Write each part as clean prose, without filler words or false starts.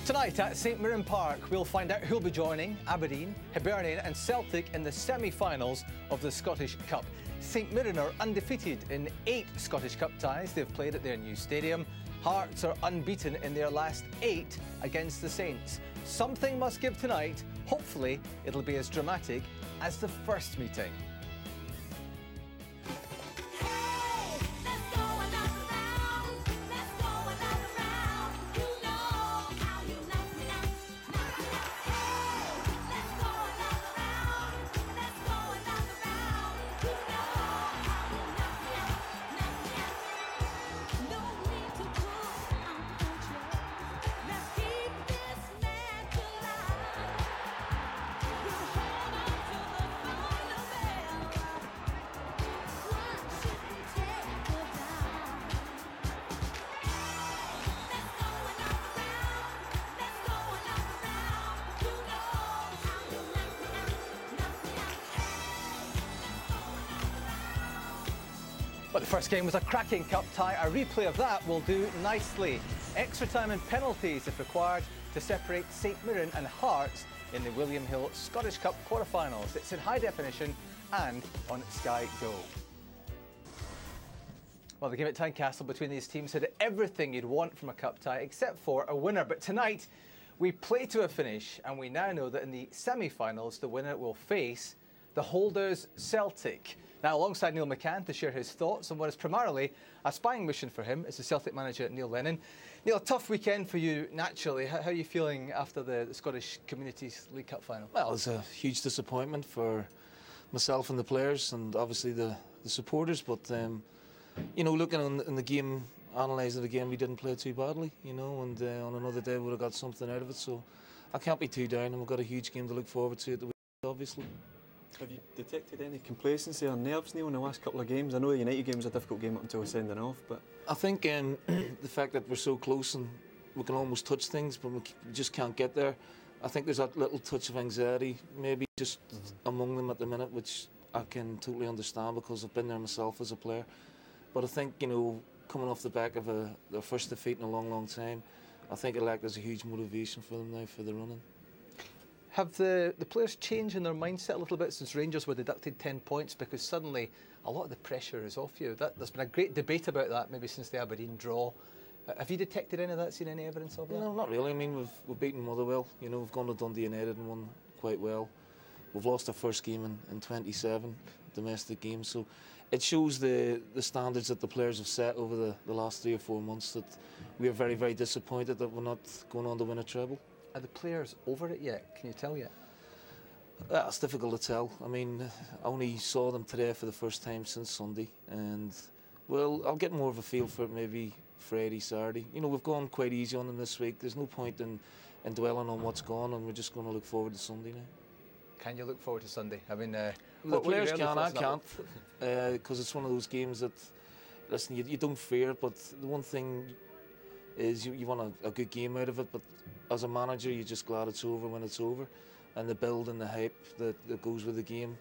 Tonight at St Mirren Park, we'll find out who'll be joining Aberdeen, Hibernian and Celtic in the semi-finals of the Scottish Cup. St Mirren are undefeated in 8 Scottish Cup ties they've played at their new stadium. Hearts are unbeaten in their last 8 against the Saints. Something must give tonight. Hopefully, it'll be as dramatic as the first meeting. But the first game was a cracking cup tie. A replay of that will do nicely. Extra time and penalties if required to separate St Mirren and Hearts in the William Hill Scottish Cup quarter-finals. It's in high definition and on Sky Go. Well, the game at Tynecastle between these teams had everything you'd want from a cup tie except for a winner. But tonight we play to a finish, and we now know that in the semi-finals the winner will face the holders Celtic. Now, alongside Neil McCann to share his thoughts on what is primarily a spying mission for him is the Celtic manager Neil Lennon. Neil, a tough weekend for you, naturally. How are you feeling after the Scottish Communities League Cup final? Well, it's a huge disappointment for myself and the players and obviously the supporters. But, you know, looking in the game, analysing the game, we didn't play too badly, you know, and on another day we would have got something out of it. So I can't be too down, and we've got a huge game to look forward to at the weekend, obviously. Have you detected any complacency or nerves, Neil, in the last couple of games? I know the United game was a difficult game up until sending off, but I think the fact that we're so close and we can almost touch things, but we just can't get there. I think there's that little touch of anxiety, maybe just among them at the minute, which I can totally understand because I've been there myself as a player. But I think, you know, coming off the back of their first defeat in a long, long time, I think there's a huge motivation for them now for the running. Have the players changed in their mindset a little bit since Rangers were deducted 10 points, because suddenly a lot of the pressure is off you? There's been a great debate about that maybe since the Aberdeen draw. Have you detected any of that, seen any evidence of that? No, not really. I mean, we've beaten Motherwell. You know, we've gone to Dundee United and won quite well. We've lost our first game in 27 domestic games. So it shows the standards that the players have set over the last 3 or 4 months, that we are very, very disappointed that we're not going on to win a treble. Are the players over it yet? Can you tell yet? It's difficult to tell. I mean, I only saw them today for the first time since Sunday, and well, I'll get more of a feel for it maybe Friday, Saturday. You know, we've gone quite easy on them this week. There's no point in dwelling on what's gone, and we're just going to look forward to Sunday now. Can you look forward to Sunday? I mean, the players can, I can't, because it's one of those games that, listen, you don't fear it, but the one thing is you want a good game out of it, but as a manager you're just glad it's over when it's over, and the build and the hype that goes with the game.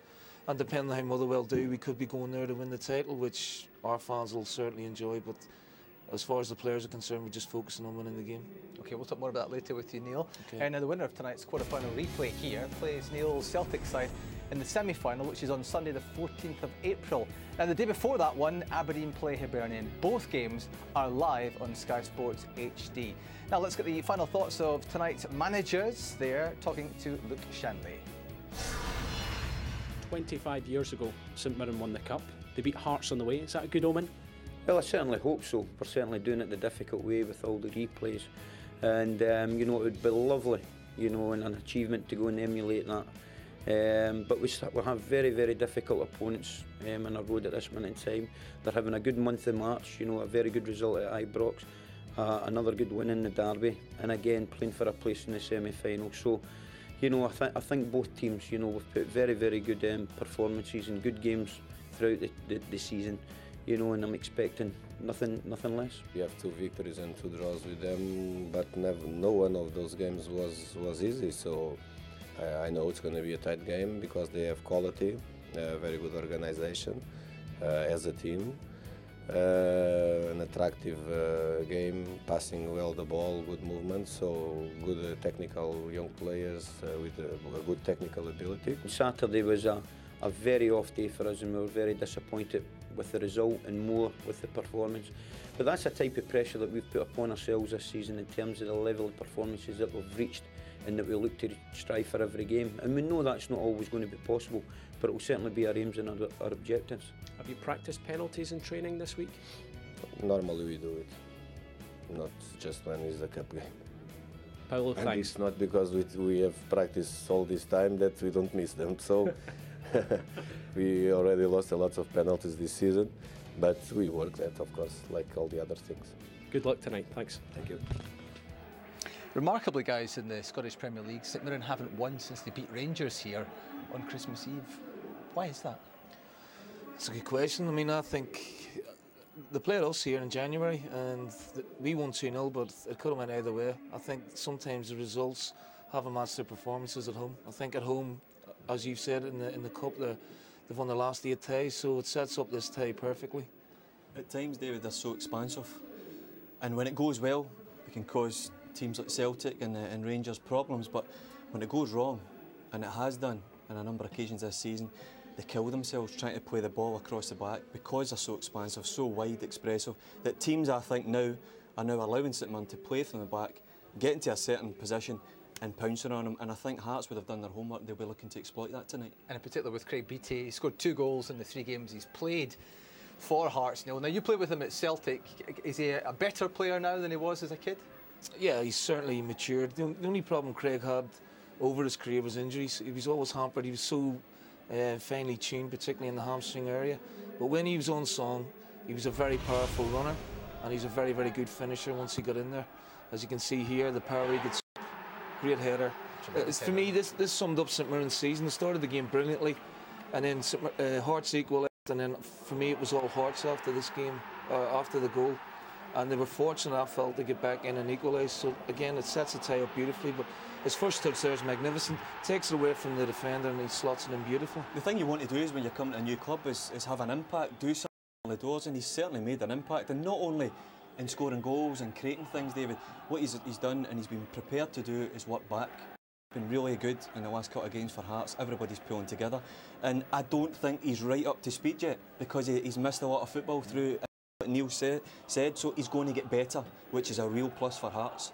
And depending on how Motherwell do, we could be going there to win the title, which our fans will certainly enjoy, but as far as the players are concerned, we're just focusing on winning the game. OK, we'll talk more about that later with you, Neil. Okay. Now the winner of tonight's quarter-final replay here plays Neil's Celtic side in the semi-final, which is on Sunday the 14th of April. Now the day before that one, Aberdeen play Hibernian. Both games are live on Sky Sports HD. Now let's get the final thoughts of tonight's managers. They're talking to Luke Shanley. 25 years ago, St Mirren won the Cup. They beat Hearts on the way. Is that a good omen? Well, I certainly hope so. We're certainly doing it the difficult way with all the replays. And, you know, it would be lovely, you know, and an achievement to go and emulate that. But we have very, very difficult opponents on our road at this minute in time. They're having a good month in March, you know, a very good result at Ibrox, another good win in the derby, and again playing for a place in the semi-final. So, you know, I think both teams, you know, we've put very, very good performances and good games throughout the season. You know, and I'm expecting nothing less. We have 2 victories and 2 draws with them, but no one of those games was easy. So I know it's going to be a tight game because they have quality, very good organization as a team. an attractive game, passing well the ball, good movement, so good technical young players with a good technical ability. Saturday was a very off day for us, and we were very disappointed with the result and more with the performance. But that's the type of pressure that we've put upon ourselves this season in terms of the level of performances that we've reached and that we look to strive for every game. And we know that's not always going to be possible, but it will certainly be our aims and our objectives. Have you practiced penalties in training this week? Normally we do it, not just when it's the cup game. Paulo, And thanks. it's not because we have practiced all this time that we don't miss them. So we already lost a lot of penalties this season, but we work that, of course, like all the other things. Good luck tonight. Thanks. Thank you. Remarkably, guys, in the Scottish Premier League, St Mirren haven't won since they beat Rangers here on Christmas Eve. Why is that? It's a good question. I mean, I think they played us here in January and we won 2-0, but it could have went either way. I think sometimes the results haven't matched their performances at home. I think at home, as you've said, in the cup, they've won the last 8 ties, so it sets up this tie perfectly. At times, David, they're so expansive, and when it goes well, it can cause teams like Celtic and Rangers problems, but when it goes wrong, and it has done on a number of occasions this season, they kill themselves trying to play the ball across the back because they're so expansive, so wide, expressive, that teams, I think, now are allowing St Mirren to play from the back, get into a certain position and pouncing on them, and I think Hearts would have done their homework. They'll be looking to exploit that tonight. And in particular with Craig Beattie, he scored 2 goals in the 3 games he's played for Hearts. Neil, now you played with him at Celtic. Is he a better player now than he was as a kid? Yeah, he's certainly matured. The only problem Craig had over his career was injuries. He was always hampered. He was so finely tuned, particularly in the hamstring area. But when he was on song, he was a very powerful runner, and he's a very, very good finisher once he got in there. As you can see here, the power he gets, great header. For me, this summed up St Mirren's season. They started the game brilliantly, and then Hearts equalised, and then for me it was all Hearts after this game, after the goal. And they were fortunate, I felt, to get back in and equalise. So again, it sets the tie up beautifully. But his first touch there is magnificent. Takes it away from the defender and he slots it in beautiful. The thing you want to do is when you come to a new club is have an impact, do something on the doors, and he's certainly made an impact. And not only in scoring goals and creating things, David, what he's done and he's been prepared to do is work back. Been really good in the last couple of games for Hearts. Everybody's pulling together, and I don't think he's right up to speed yet because he's missed a lot of football through what Neil said, so he's going to get better, which is a real plus for Hearts.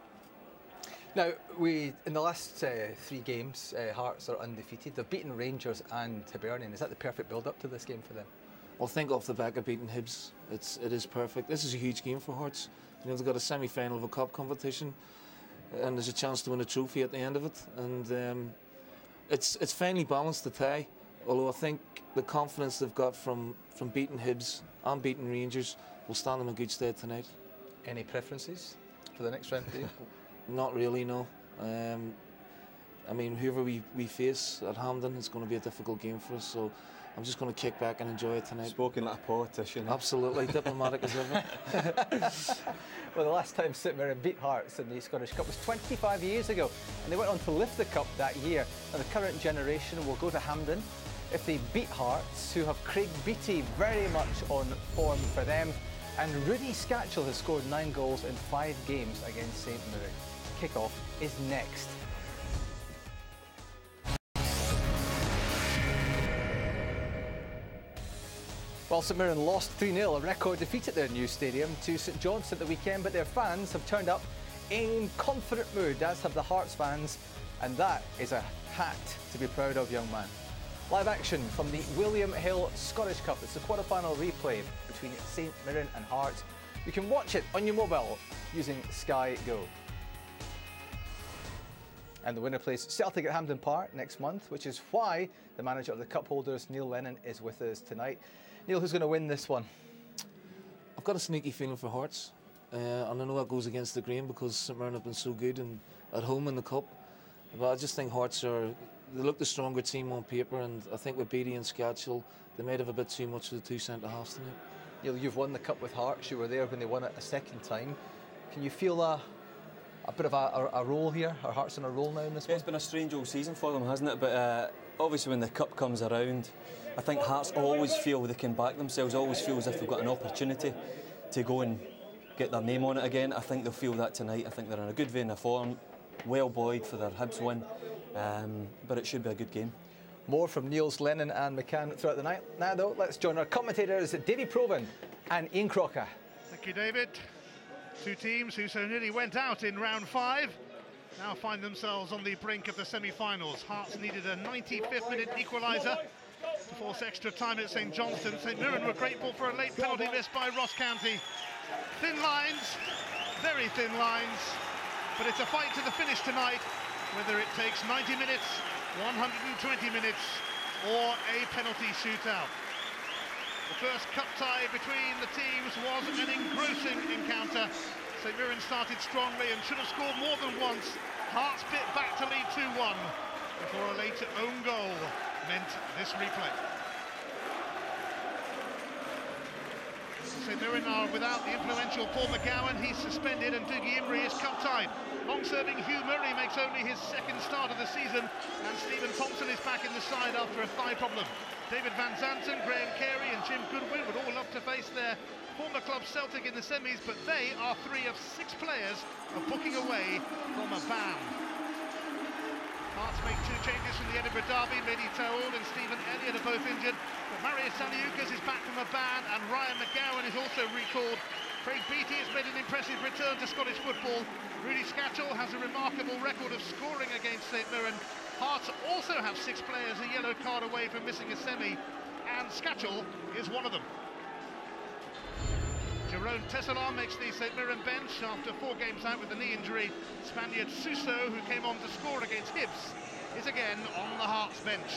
Now, in the last 3 games, Hearts are undefeated. They've beaten Rangers and Hibernian. Is that the perfect build-up to this game for them? Well, think off the back of beating Hibs, it is perfect. This is a huge game for Hearts. You know, they've got a semi-final of a cup competition, and there's a chance to win a trophy at the end of it. And it's finely balanced, the tie. Although I think the confidence they've got from beating Hibs and beating Rangers will stand them in good stead tonight. Any preferences for the next round? Not really, no. I mean, whoever we face at Hampden, it's going to be a difficult game for us. So I'm just going to kick back and enjoy it tonight. Spoken like a politician. Absolutely, diplomatic as ever. Well, the last time St Mirren beat Hearts in the Scottish Cup was 25 years ago, and they went on to lift the cup that year. And the current generation will go to Hampden if they beat Hearts, who have Craig Beattie very much on form for them. And Rudy Scatchell has scored 9 goals in 5 games against St Mirren. Kick-off is next. Well, St Mirren lost 3-0, a record defeat at their new stadium, to St Johnstone at the weekend, but their fans have turned up in confident mood, as have the Hearts fans, and that is a hat to be proud of, young man. Live action from the William Hill Scottish Cup. It's the quarter-final replay between St Mirren and Hearts. You can watch it on your mobile using Sky Go. And the winner plays Celtic at Hampden Park next month, which is why the manager of the cup holders, Neil Lennon, is with us tonight. Neil, who's going to win this one? I've got a sneaky feeling for Hearts, and I know that goes against the grain because St Mirren have been so good at home in the cup. But I just think Hearts they look the stronger team on paper, and I think with Beattie and Scatchell, they might have a bit too much for the 2 centre-halves tonight. Neil, you've won the cup with Hearts. You were there when they won it a second time. Can you feel a a bit of a roll here? Are Hearts on a roll now in this Yeah, one? it's been a strange old season for them, hasn't it? But obviously when the cup comes around, I think Hearts always feel they can back themselves, always feel as if they've got an opportunity to go and get their name on it again. I think they'll feel that tonight. I think they're in a good vein of form, well buoyed for their Hibs win, but it should be a good game. More from Niels, Lennon and McCann throughout the night. Now though, let's join our commentators, Davy Provan and Ian Crocker. Thank you, David. Two teams who so nearly went out in round 5 now find themselves on the brink of the semi-finals. Hearts needed a 95th minute equaliser to force extra time at St Johnstone. St Mirren were grateful for a late penalty miss by Ross County. Thin lines, very thin lines, but it's a fight to the finish tonight, whether it takes 90 minutes, 120 minutes or a penalty shootout. The first cup tie between the teams was an engrossing encounter. St Mirren started strongly and should have scored more than once. Hearts bit back to lead 2-1 before a late own goal meant this replay. St Mirren are without the influential Paul McGowan. He's suspended, and Dougie Imrie is cup-tied. Long-serving Hugh Murray makes only his second start of the season, and Stephen Thompson is back in the side after a thigh problem. David Van Zanten, Graham Carey and Jim Goodwin would all love to face their former club Celtic in the semis, but they are 3 of 6 players of booking away from a ban. Hearts make 2 changes from the Edinburgh derby. Mehdi Taoud and Stephen Elliott are both injured, but Marius Saliukas is back from a ban and Ryan McGowan is also recalled. Craig Beattie has made an impressive return to Scottish football. Rudy Scatchell has a remarkable record of scoring against St Mirren. Hearts also have 6 players a yellow card away from missing a semi, and Scatchell is one of them. Jerome Tesselar makes the St Mirren bench after 4 games out with a knee injury. Spaniard Suso, who came on to score against Hibs, is again on the Hearts bench.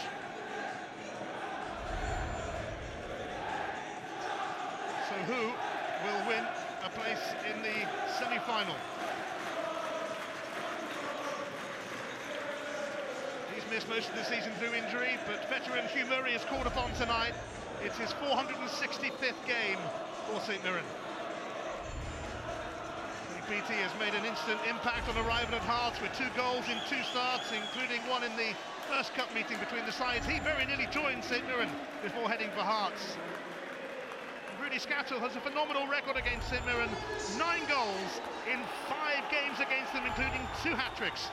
So who will win a place in the semi-final? He's missed most of the season through injury, but veteran Hugh Murray is called upon tonight. It's his 465th game for St Mirren. BT has made an instant impact on arrival at Hearts with 2 goals in 2 starts, including one in the first cup meeting between the sides. He very nearly joined St Mirren before heading for Hearts. Rudy Scatchell has a phenomenal record against St Mirren. 9 goals in 5 games against them, including 2 hat-tricks.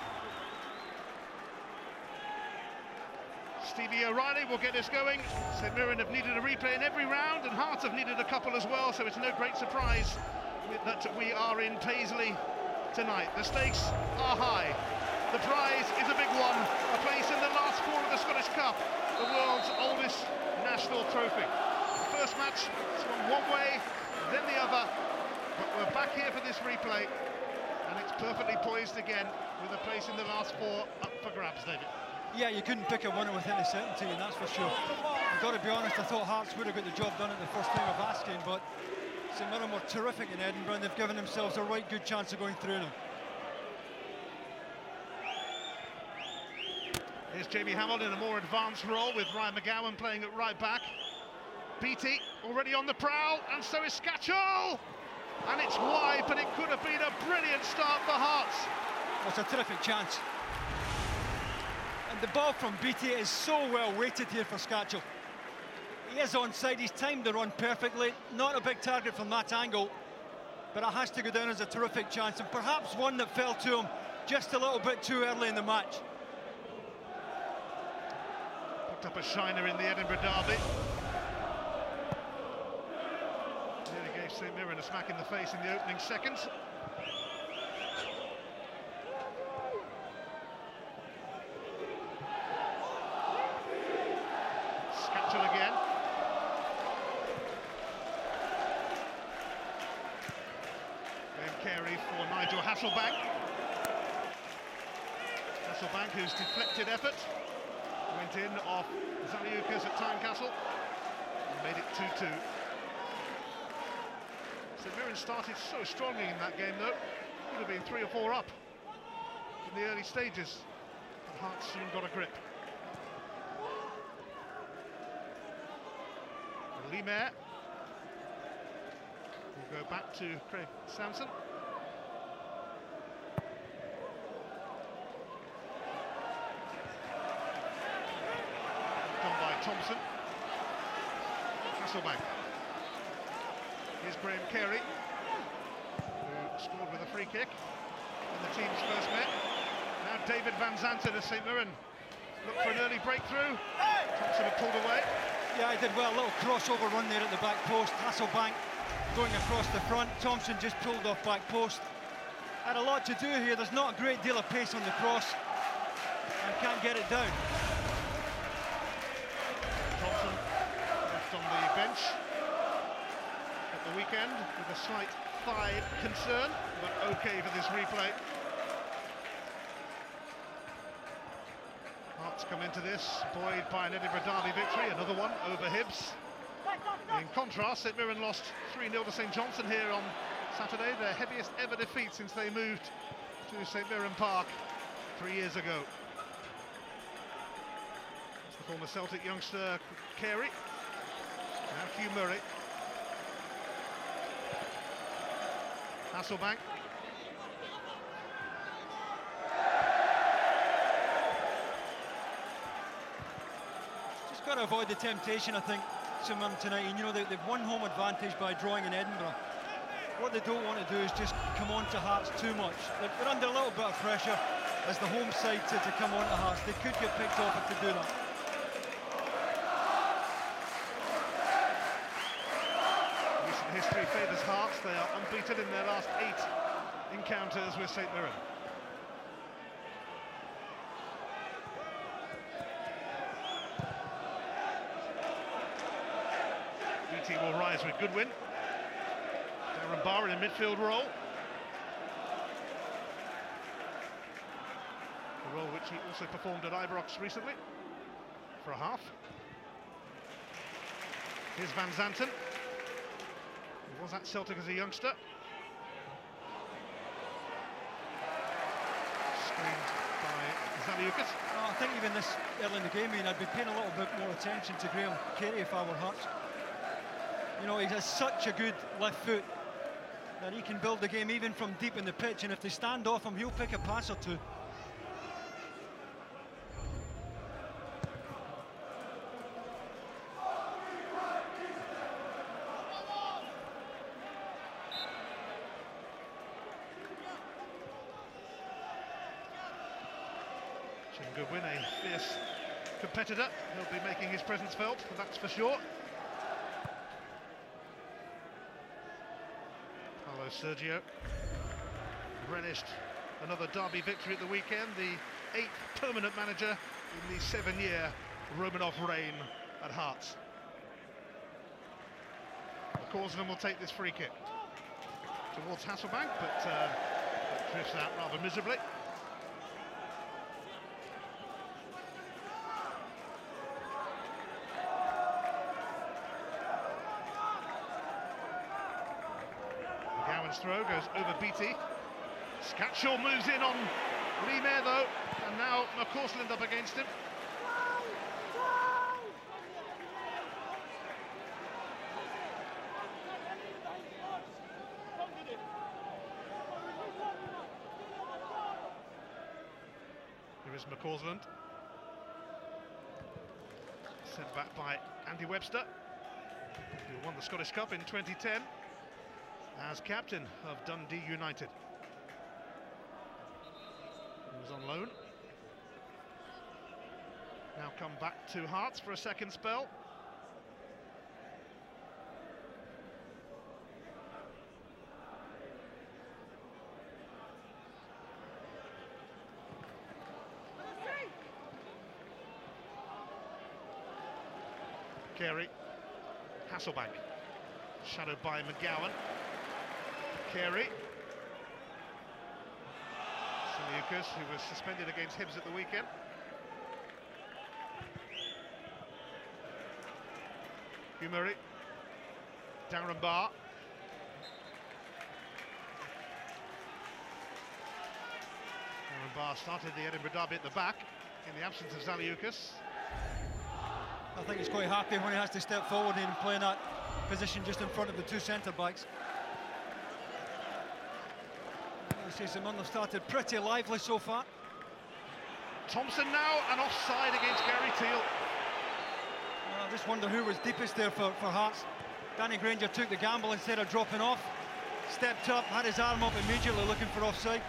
Stevie O'Reilly will get us going. St Mirren have needed a replay in every round, and Hearts have needed a couple as well, so it's no great surprise that we are in Paisley tonight. The stakes are high. The prize is a big one, a place in the last 4 of the Scottish Cup, the world's oldest national trophy. The first match swung one way, then the other, but we're back here for this replay, and it's perfectly poised again with a place in the last 4 up for grabs, David. Yeah, you couldn't pick a winner with any certainty, and that's for sure. I've got to be honest, I thought Hearts would have got the job done at the first time of asking, but St Mirren were terrific in Edinburgh, and they've given themselves a right good chance of going through now. Here's Jamie Hamill in a more advanced role with Ryan McGowan playing at right back. Beattie already on the prowl, and so is Scatchell! And it's wide, but it could have been a brilliant start for Hearts. It's a terrific chance. And the ball from Beattie is so well weighted here for Scatchell. He is onside, he's timed the run perfectly. Not a big target from that angle, but it has to go down as a terrific chance, and perhaps one that fell to him just a little bit too early in the match. Picked up a shiner in the Edinburgh derby. Nearly gave St Mirren a smack in the face in the opening seconds. Scatchell again. Graham Carey for Nigel Hasselbank. Hasselbank, whose deflected effort went in off Zaliukas at Tynecastle and made it 2-2. St Mirren started so strongly in that game, though. Could have been 3 or 4 up in the early stages, but Hearts soon got a grip. Lee Mayer will go back to Craig Samson. Thompson. Hasselbank. Here's Graham Carey, who scored with a free kick when the teams first met. Now David Van Zanten as St Mirren look for an early breakthrough. Thompson had pulled away. Yeah, he did well. A little crossover run there at the back post. Hasselbank going across the front. Thompson just pulled off back post. Had a lot to do here. There's not a great deal of pace on the cross and can't get it down. Thompson left on the bench at the weekend with a slight thigh concern, but okay for this replay. Hearts come into this, buoyed by an Edinburgh Derby victory, another one over Hibs. In contrast, St Mirren lost 3-0 to St Johnstone here on Saturday, their heaviest ever defeat since they moved to St Mirren Park 3 years ago. That's the former Celtic youngster Carey. Now Hugh Murray. Hasselbank. Just got to avoid the temptation, I think, St Mirren tonight. And, you know, they've won home advantage by drawing in Edinburgh. What they don't want to do is just come on to Hearts too much. They're under a little bit of pressure as the home side to come on to Hearts. They could get picked off if they do that. Recent history favours Hearts. They are unbeaten in their last 8 encounters with St Mirren. BT will rise with Goodwin. Darren Barr in a midfield role. A role which he also performed at Ibrox recently for a half. Here's Van Zanten. He was at Celtic as a youngster. Screened by Zaliukas. I think even this early in the game, I'd be paying a little bit more attention to Graham Carey if I were Hearts. You know, he has such a good left foot that he can build the game even from deep in the pitch, and if they stand off him, he'll pick a pass or two. Jim Goodwin, a fierce competitor. He'll be making his presence felt, that's for sure. Sergio relished another derby victory at the weekend, the 8th permanent manager in the 7-year Romanov reign at Hearts. Korsman will take this free kick towards Hasselbank, but it drifts out rather miserably. Throw goes over Beattie. Scatchell moves in on Lemaire though, and now McCausland up against him. Here is McCausland. Sent back by Andy Webster, who won the Scottish Cup in 2010. As captain of Dundee United. He was on loan. Now come back to Hearts for a second spell. Carey, Hasselbank, shadowed by McGowan. Carey. Saliukas, who was suspended against Hibs at the weekend. Hugh Murray. Darren Barr. Darren Barr started the Edinburgh Derby at the back in the absence of Zaliukas. I think he's quite happy when he has to step forward and play in that position just in front of the 2 centre-backs. St Mirren have started pretty lively so far. Thompson now, and offside against Gary Teal. I just wonder who was deepest there for Hearts. Danny Granger took the gamble instead of dropping off. Stepped up, had his arm up immediately looking for offside.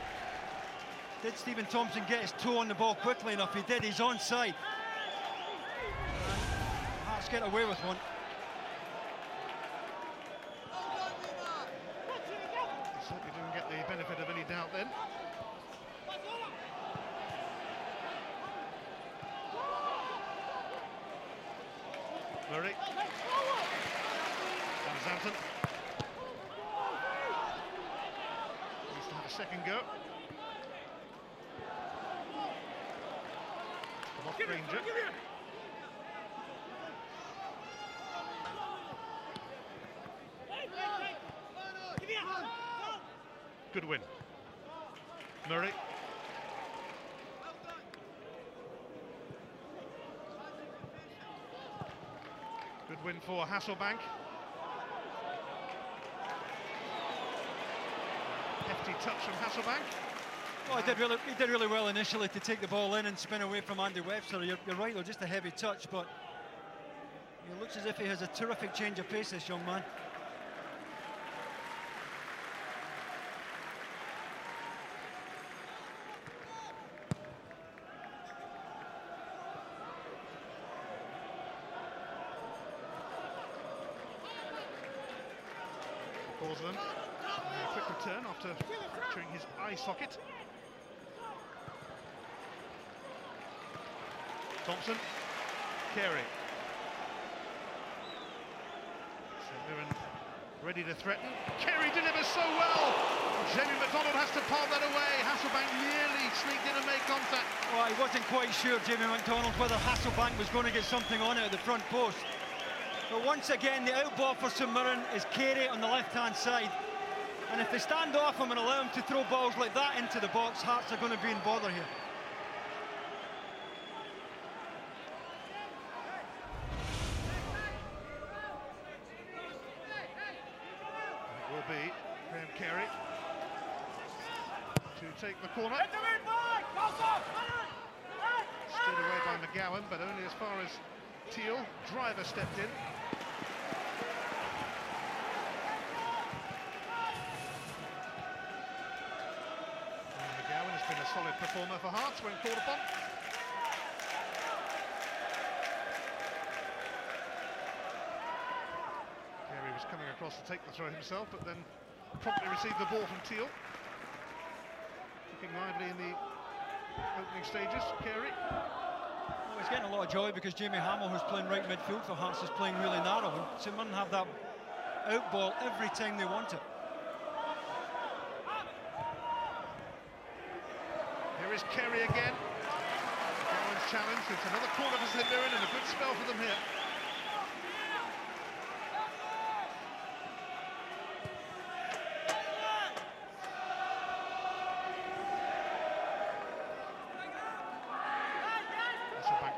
Did Stephen Thompson get his toe on the ball quickly enough? He did, he's onside. And Hearts get away with one. Certainly didn't get the benefit of any doubt then. Murray. Southampton. Needs to have a second go. Come off Granger. Good win. Murray. Good win for Hasselbank. Hefty touch from Hasselbank. Well, he did really well initially to take the ball in and spin away from Andy Webster. You're right, though, just a heavy touch, but he looks as if he has a terrific change of pace, this young man. Forsman, a quick return after fracturing his eye socket. Thompson, Carey. St Mirren ready to threaten. Carey delivers so well. Jamie McDonald has to palm that away. Hasselbank nearly sneaked in and made contact. Well, he wasn't quite sure, Jamie McDonald, whether Hasselbank was going to get something on it at the front post. But once again, the out ball for St Mirren is Carey on the left-hand side. And if they stand off him and allow him to throw balls like that into the box, Hearts are going to be in bother here. It will be Graham Carey to take the corner. Steered away by McGowan, but only as far as Teal. Driver stepped in. And McGowan has been a solid performer for Hearts when called upon. Carey was coming across to take the throw himself, but then promptly received the ball from Teal. Looking lively in the opening stages, Carey. Well, he's getting a lot of joy because Jamie Hamill, who's playing right midfield for Hearts, is playing really narrow. And St Mirren have that out ball every time they want it. Here is Carey again. Gowan's challenge. It's another corner for St Mirren and a good spell for them here.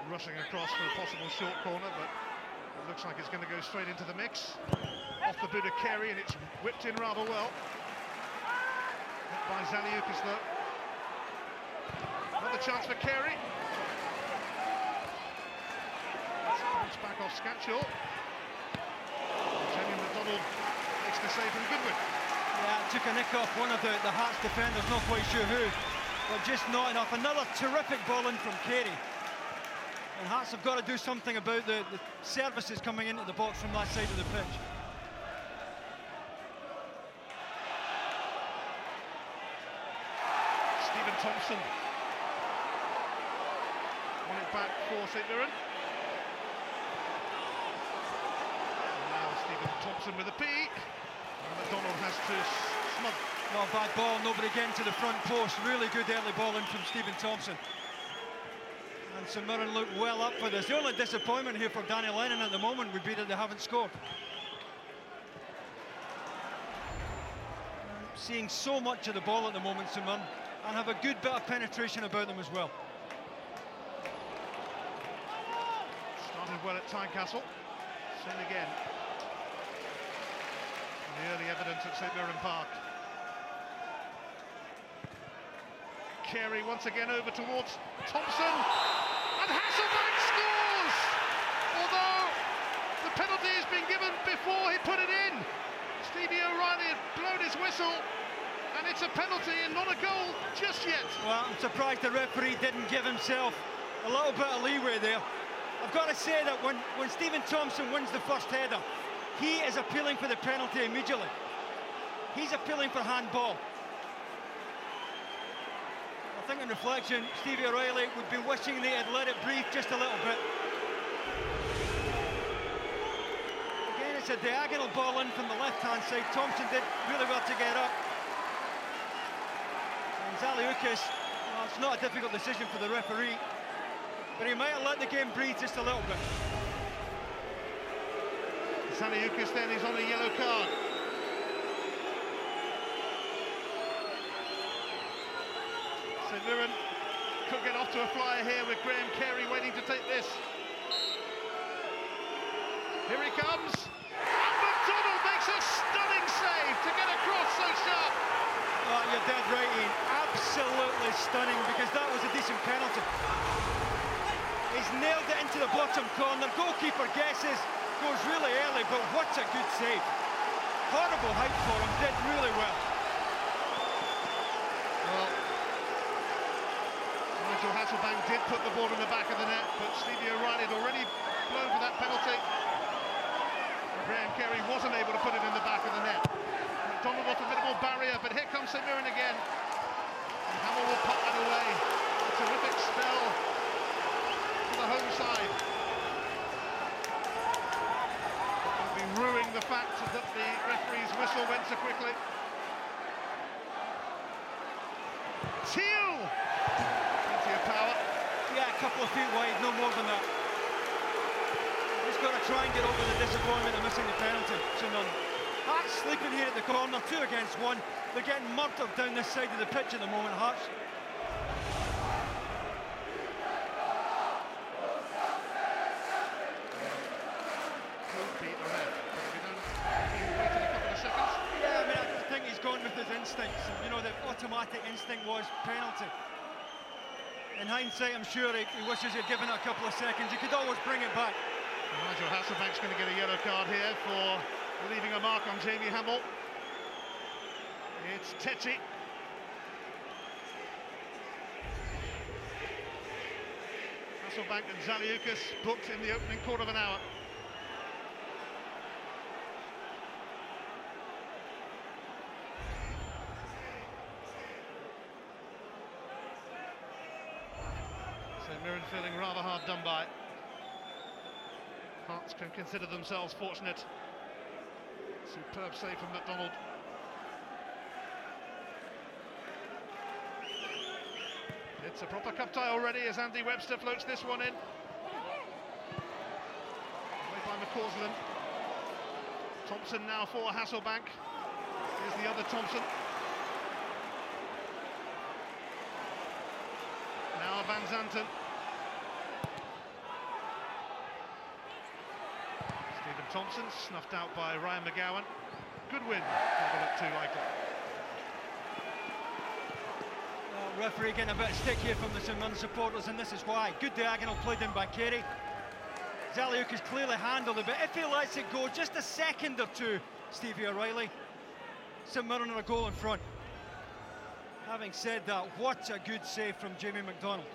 Rushing across for a possible short corner, but it looks like it's going to go straight into the mix. Off the boot of Carey, and it's whipped in rather well. Hit by Zaliukas though. Another chance for Carey. Bounce back off Scatchell. Jamie McDonald makes the save from Goodwin. Yeah, took a nick off one of the Hearts defenders, not quite sure who, but just not enough. Another terrific ball in from Carey. And Hearts have got to do something about the services coming into the box from that side of the pitch. Stephen Thompson. Won it back for St Mirren. And now Stephen Thompson with a peek. And McDonald has to smug. Not a bad ball, nobody getting to the front post. Really good early ball in from Stephen Thompson. And St Mirren look well up for this. The only disappointment here for Danny Lennon at the moment would be that they haven't scored. Seeing so much of the ball at the moment, St Mirren, and have a good bit of penetration about them as well. Started well at Tynecastle. Same again. And the early evidence at St Mirren Park. Carey once again over towards Thompson. And Hasselbank scores! Although the penalty has been given before he put it in. Stevie O'Reilly had blown his whistle, and it's a penalty and not a goal just yet. Well, I'm surprised the referee didn't give himself a little bit of leeway there. I've got to say that when Stephen Thompson wins the first header, he is appealing for the penalty immediately. He's appealing for handball. I think in reflection, Stevie O'Reilly would be wishing they had let it breathe just a little bit. Again, it's a diagonal ball in from the left-hand side. Thompson did really well to get up. And Zaliukas, well, it's not a difficult decision for the referee, but he might have let the game breathe just a little bit. Zaliukas then is on a yellow card. So Mirren could get off to a flyer here with Graham Carey waiting to take this. Here he comes, and McDonald makes a stunning save to get across so sharp. Oh, you're dead right, Ian. Absolutely stunning, because that was a decent penalty. He's nailed it into the bottom corner. Goalkeeper guesses, goes really early, but what a good save. Horrible height for him, did really well. Well, Nigel Hasselbank did put the ball in the back of the net, but Stevie O'Reilly had already blown for that penalty. Graham Carey wasn't able to put it in the back of the net. McDonald off a minimal barrier, but here comes St Mirren again. And Hamill will pop that away. A terrific spell for the home side. They'll be ruining the fact that the referee's whistle went so quickly. Teal! Plenty of power. Yeah, a couple of feet wide, no more than that. He's got to try and get over the disappointment of missing the penalty. Hearts sleeping here at the corner, 2 against 1. They're getting murdered down this side of the pitch at the moment, Hearts. Beat the ref. Waited a couple of seconds. Yeah, I mean, I think he's gone with his instincts. You know, the automatic instinct was penalty. In hindsight, I'm sure he wishes he'd given it a couple of seconds. He could always bring it back. Nigel Hasselbank's going to get a yellow card here for leaving a mark on Jamie Hamill. It's Tetty. Hasselbank and Zaliukas booked in the opening quarter of an hour. So Mirren feeling rather hard done by. Hearts can consider themselves fortunate. Superb save from McDonald. It's a proper cup tie already as Andy Webster floats this one in. Away by McCausland. Thompson now for Hasselbank. Here's the other Thompson. Now Van Zanten. Stephen Thompson snuffed out by Ryan McGowan. Good win, never looked too likely. Referee getting a bit of stick here from the St Mirren supporters, and this is why. Good diagonal played in by Carey. Zaliukas clearly handled it, but if he lets it go just a second or two, Stevie O'Reilly, St Mirren are a goal in front. Having said that, what a good save from Jamie McDonald.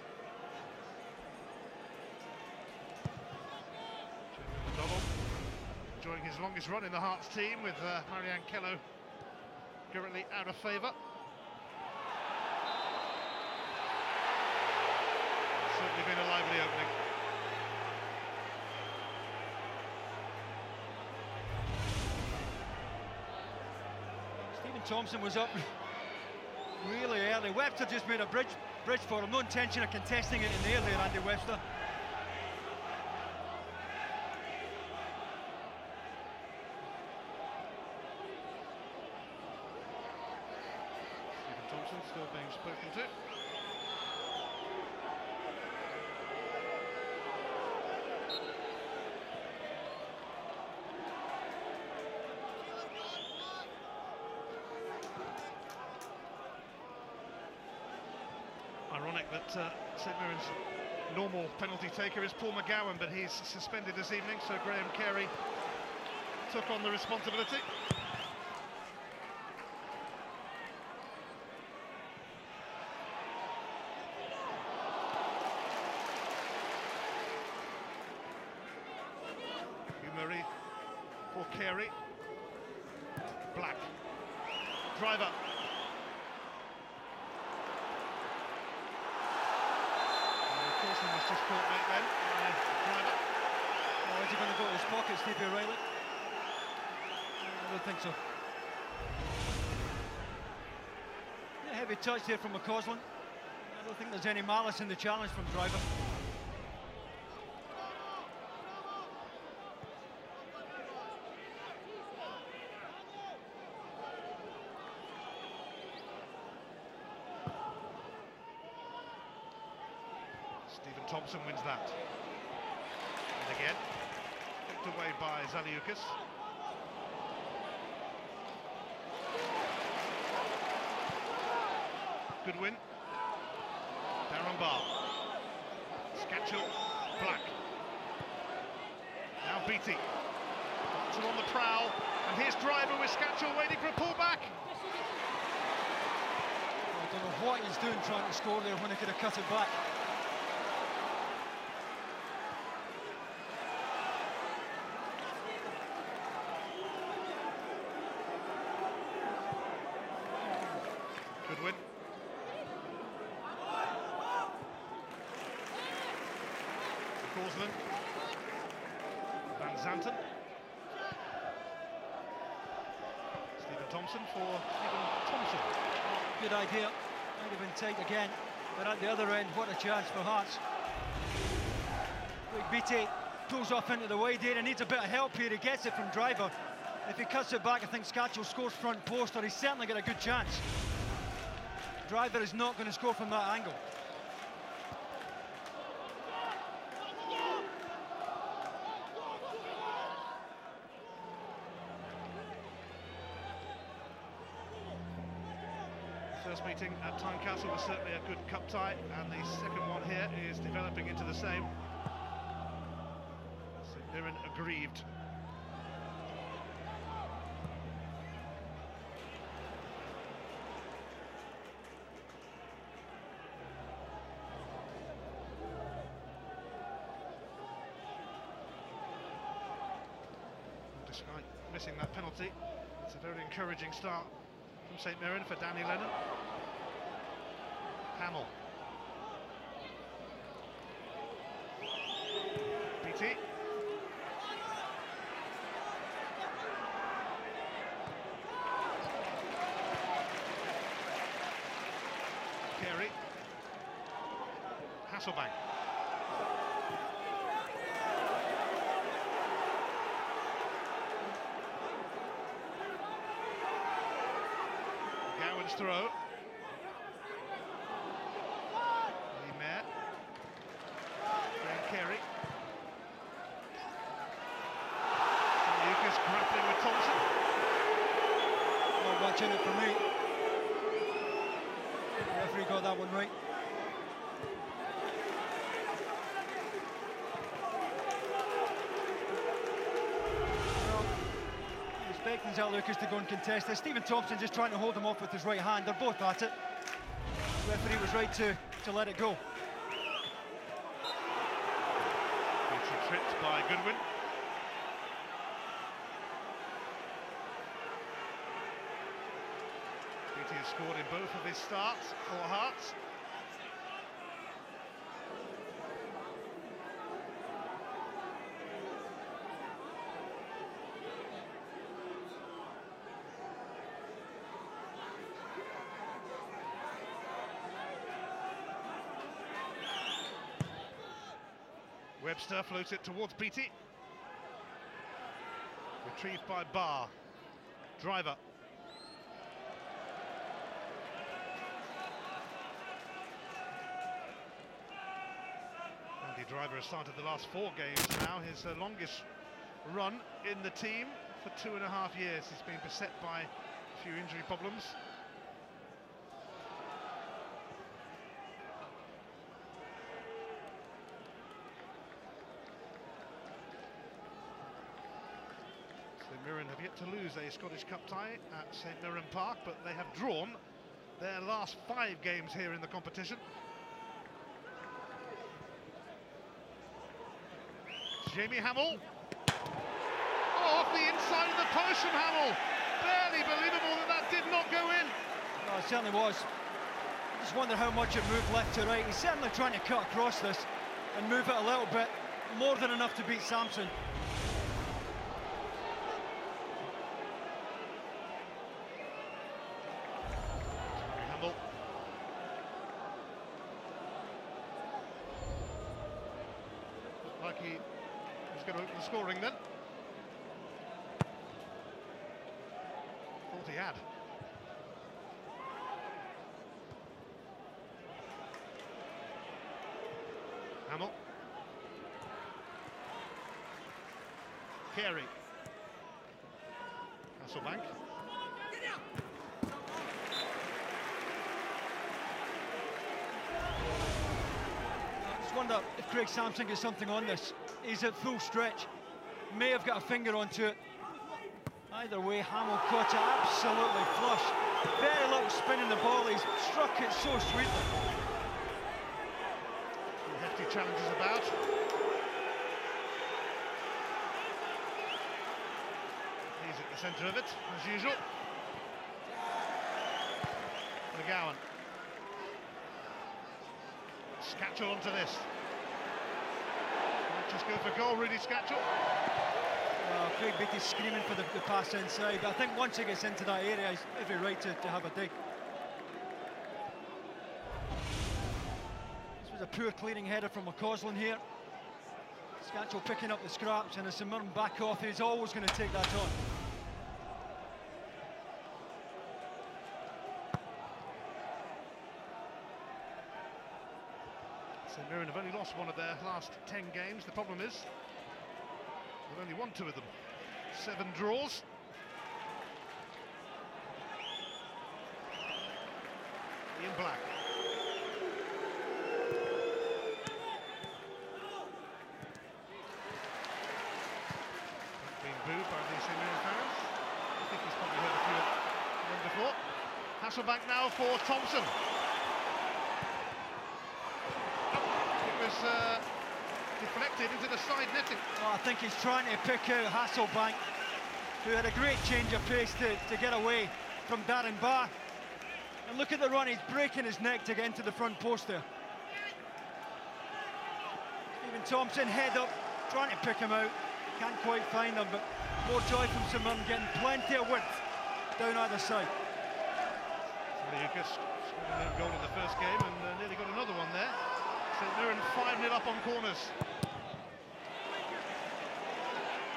McDonald enjoying his longest run in the Hearts team with Marianne Kello currently out of favour. Certainly been a lively opening. Stephen Thompson was up really early. Webster just made a bridge for him. No intention of contesting it in the air there, Andy Webster. Stephen Thompson still being spoken to. Ironic that St Mirren's normal penalty taker is Paul McGowan, but he's suspended this evening, so Graham Carey took on the responsibility. Murray for Carey. Black. Driver. Coulson was just caught right then by Driver. Oh, is he going to go to his pocket, Stevie O'Reilly? I don't think so. Yeah, heavy touch there from McCausland. I don't think there's any malice in the challenge from Driver. Stephen Thompson wins that. And again, picked away by Zaliukas. Good win. Darren Barr. Scatchell. Black. Now Beattie. Thompson on the prowl. And here's Driver with Scatchell waiting for a pullback. I don't know what he's doing trying to score there when he could have cut it back. Good win. Causland. Van Zanten. Stephen Thompson for Stephen Thompson. Good idea. Might have been tight again. But at the other end, what a chance for Hearts. Look, Beattie pulls off into the wide area, needs a bit of help here. He gets it from Driver. If he cuts it back, I think Scatchell scores front post, or he's certainly got a good chance. Driver is not going to score from that angle. First meeting at Tynecastle was certainly a good cup tie, and the second one here is developing into the same. So Mirren aggrieved. Despite missing that penalty, it's a very encouraging start from St Mirren for Danny Lennon. Hamill. Beattie. Carey. Hasselbank. Gowan's throw. Mayer. Graham Carey. Lucas grappling with Thompson. Not much in it for me. The referee got that one right. Expecting Zaliukas to go and contest this. Stephen Thompson just trying to hold him off with his right hand. They're both at it. The referee was right to let it go. Beattie tripped by Goodwin. Beattie has scored in both of his starts for Hearts. Webster floats it towards Beattie. Retrieved by Barr. Driver. Andy Driver has started the last 4 games now, his longest run in the team for 2.5 years. He's been beset by a few injury problems. target to lose a Scottish Cup tie at St Mirren Park, but they have drawn their last 5 games here in the competition. Jamie Hamill. Oh, off the inside of the post from Hamill. Barely believable that did not go in. No, it certainly was. I just wonder how much it moved left to right. He's certainly trying to cut across this and move it a little bit, more than enough to beat Sampson. Hamill. Looked like he was going to open the scoring then. Thought he had. Hamill. Carey. Hasselbank. I just wonder if Craig Sampson gets something on this. He's at full stretch. May have got a finger onto it. Either way, Hamill caught it absolutely flush. Very little spin in the ball. He's struck it so sweetly. Hefty challenges about. He's at the centre of it, as usual. McGowan. Scatchell onto this. Might just go for goal, Rudy Scatchell. Craig Beattie's screaming for the pass inside. I think once he gets into that area, he's every right to have a dig. This was a poor clearing header from McCausland here. Scatchell picking up the scraps, and as St Mirren back off, he's always going to take that on. St Mirren have only lost one of their last 10 games. The problem is they've only won 2 of them. 7 draws. Ian Black. Being booed by the St Mirren fans. I think he's probably heard a few of them before. Hasselbank now for Thompson. It was deflected into the side netting. Oh, I think he's trying to pick out Hasselbank, who had a great change of pace to get away from Darren Barr. And look at the run, he's breaking his neck to get into the front post there. Stephen Thompson, head up, trying to pick him out. Can't quite find him, but more joy from St Mirren, getting plenty of width down either side. Lucas scored a goal in the first game and nearly got another one there. St Mirren 5-0 up on corners.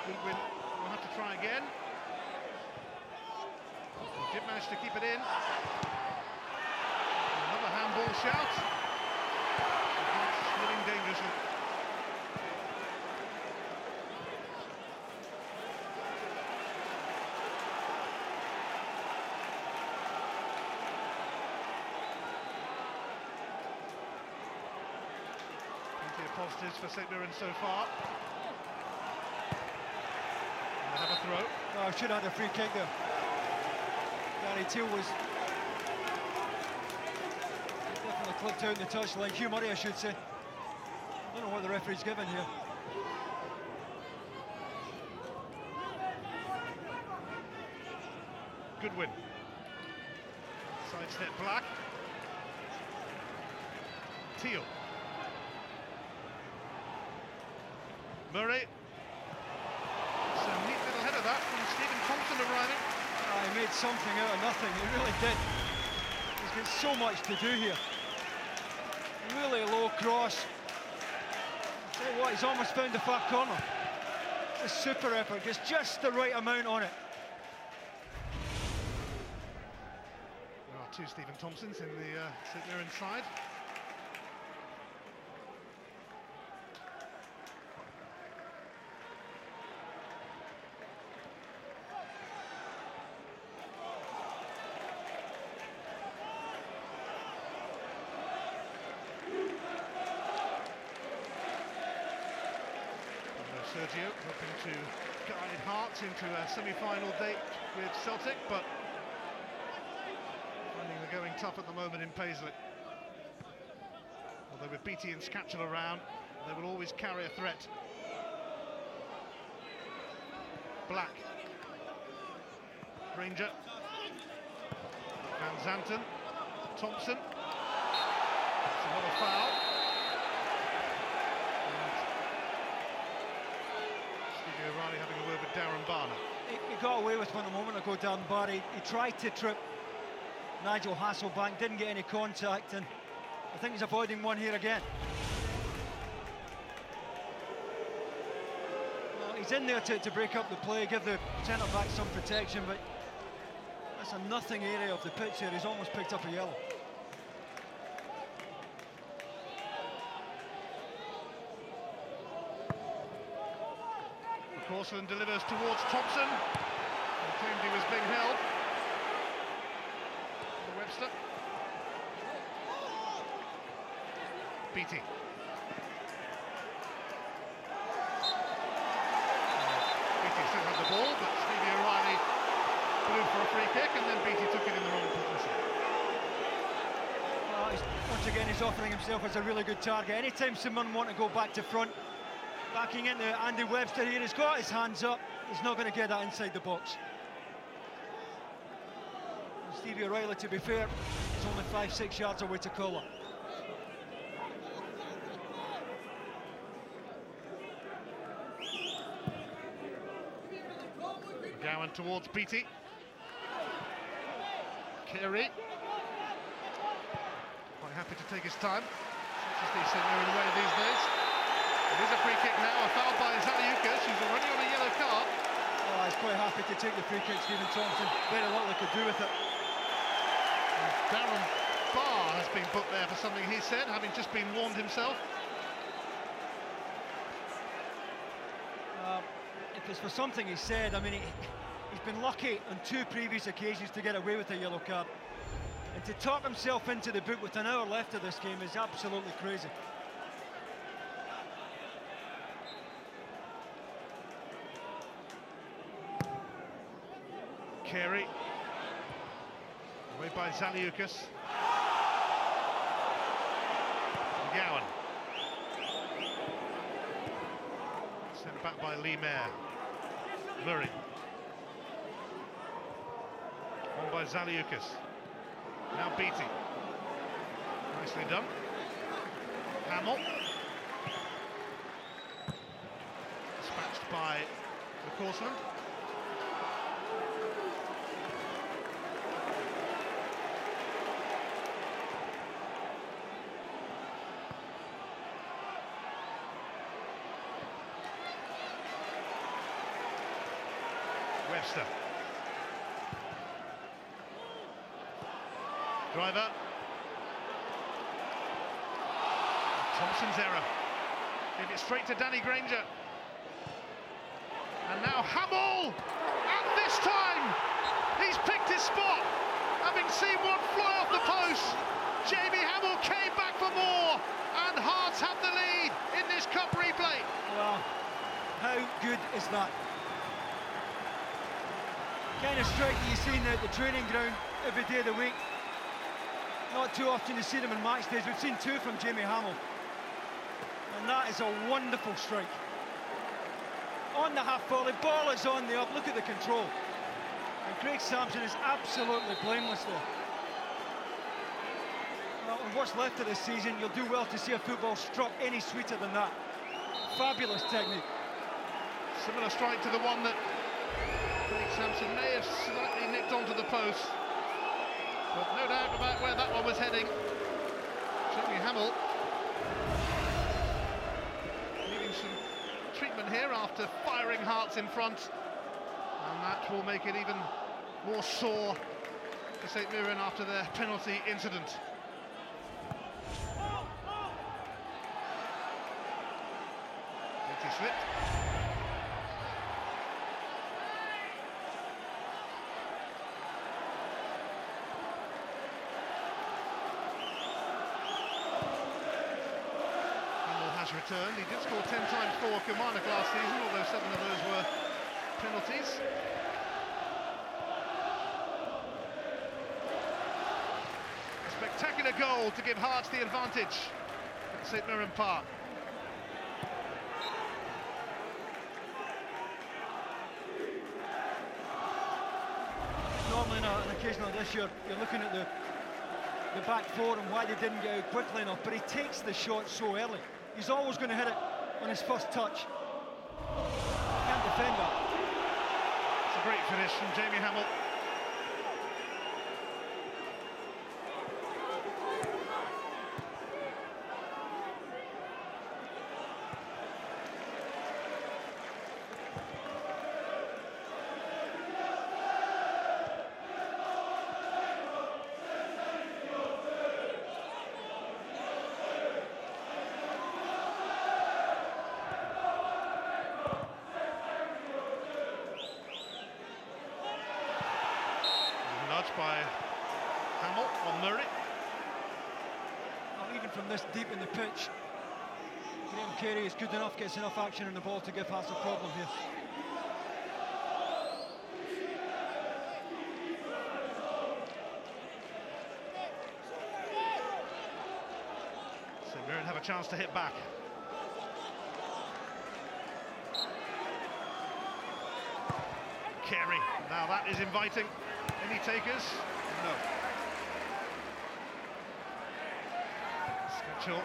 Goodwin will have to try again. He did manage to keep it in. Another handball shout. Spinning dangerously. Positives for St Mirren so far. And they have a throw. Oh, should have had a free kick there. Gary Teal was definitely clipped out in the touchline. Hugh Murray, I should say. I don't know what the referee's given here. Goodwin. Sidestep Black. Teal. Murray. It's a neat little header that from Stephen Thompson arriving. Oh, he made something out of nothing, he really did. He's got so much to do here. Really low cross. Tell you what, he's almost found the far corner. It's a super effort, gets just the right amount on it. There are 2 Stephen Thompsons in the St Mirren side. Sergio hoping to guide Hearts into a semi-final date with Celtic, but finding the going tough at the moment in Paisley. Although with Beattie and Scatchell around, they will always carry a threat. Black. Granger. Van Zanten. Thompson. It's another foul. And Stevie O'Reilly having a word with Darren Barner. He got away with one a moment ago, Darren Barner. He tried to trip Nigel Hasselbank, didn't get any contact, and I think he's avoiding one here again. Well, he's in there to break up the play, give the centre-back some protection, but that's a nothing area of the pitch here. He's almost picked up a yellow. Corson delivers towards Thompson. He claimed he was being held. Webster. Beattie. Beattie still had the ball, but Stevie O'Reilly blew for a free kick, and then Beattie took it in the wrong position. Once again, he's offering himself as a really good target. Anytime someone want to go back to front, backing into Andy Webster here, he's got his hands up. He's not going to get that inside the box. And Stevie O'Reilly, to be fair, is only 5-6 yards away to Collar. McGowan towards Beattie. Carey. Quite happy to take his time. Such as they send their way these days. It is a free kick now, a foul by Zaliukas, who's already on a yellow card. Oh, he's quite happy to take the free kick, Stephen Thompson. Very little they could do with it. And Darren Barr has been put there for something he said, having just been warned himself. If it's for something he said, I mean, he's been lucky on 2 previous occasions to get away with a yellow card. And to talk himself into the boot with an hour left of this game is absolutely crazy. Carey. Away by Zaliukas. McGowan. Sent back by Lee Mayer. Murray. On by Zaliukas. Now Beattie. Nicely done. Hamill. Dispatched by McCausland. Webster. Driver. Thompson's error. Gave it straight to Danny Granger. And now Hamill! And this time, he's picked his spot. Having seen one fly off the post, Jamie Hamill came back for more, and Hearts have the lead in this cup replay. Well, how good is that? Kind of strike that you see in the training ground every day of the week. Not too often you see them in match days. We've seen 2 from Jamie Hamill. And that is a wonderful strike. On the half volley, ball is on the up. Look at the control. And Craig Sampson is absolutely blameless there. Well, in what's left of this season, you'll do well to see a football struck any sweeter than that. Fabulous technique. Similar strike to the one that Craig Sampson may have slightly nicked onto the post. But no doubt about where that one was heading. Jamie Hamill needing some treatment here after firing Hearts in front. And that will make it even more sore for St Mirren after their penalty incident. Beattie slipped. overturned. He did score 10 times for Kilmarnock last season, although 7 of those were penalties. A spectacular goal to give Hearts the advantage at St Mirren Park. Normally on an occasion like this, you're looking at the back four and why they didn't get out quickly enough, but he takes the shot so early. He's always going to hit it on his first touch. Can't defend that. It's a great finish from Jamie Hamill. By Hamill on Murray. Well, even from this deep in the pitch, Graham Carey is good enough, gets enough action on the ball to give Hearts a problem here. So Mirren have a chance to hit back. Carey, now that is inviting. Any takers? No. Sketchel.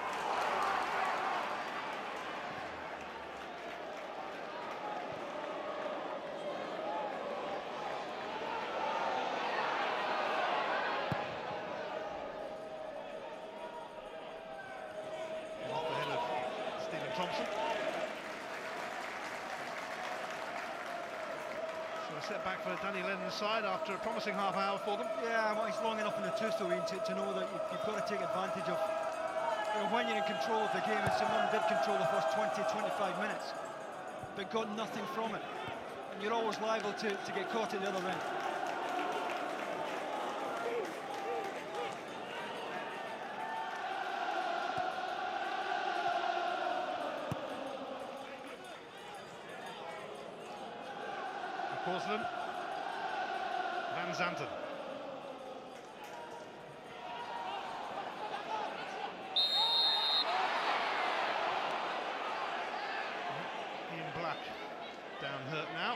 Off the head of Stephen Thompson. A setback for Danny Lennon's side after a promising half hour for them. Yeah, well, he's long enough in the tooth though, to know that you've got to take advantage of when you're in control of the game, and St Mirren did control the first 20-25 minutes, but got nothing from it. And you're always liable to get caught at the other end. Porcelain, Van Zanten. Ian Black down hurt now.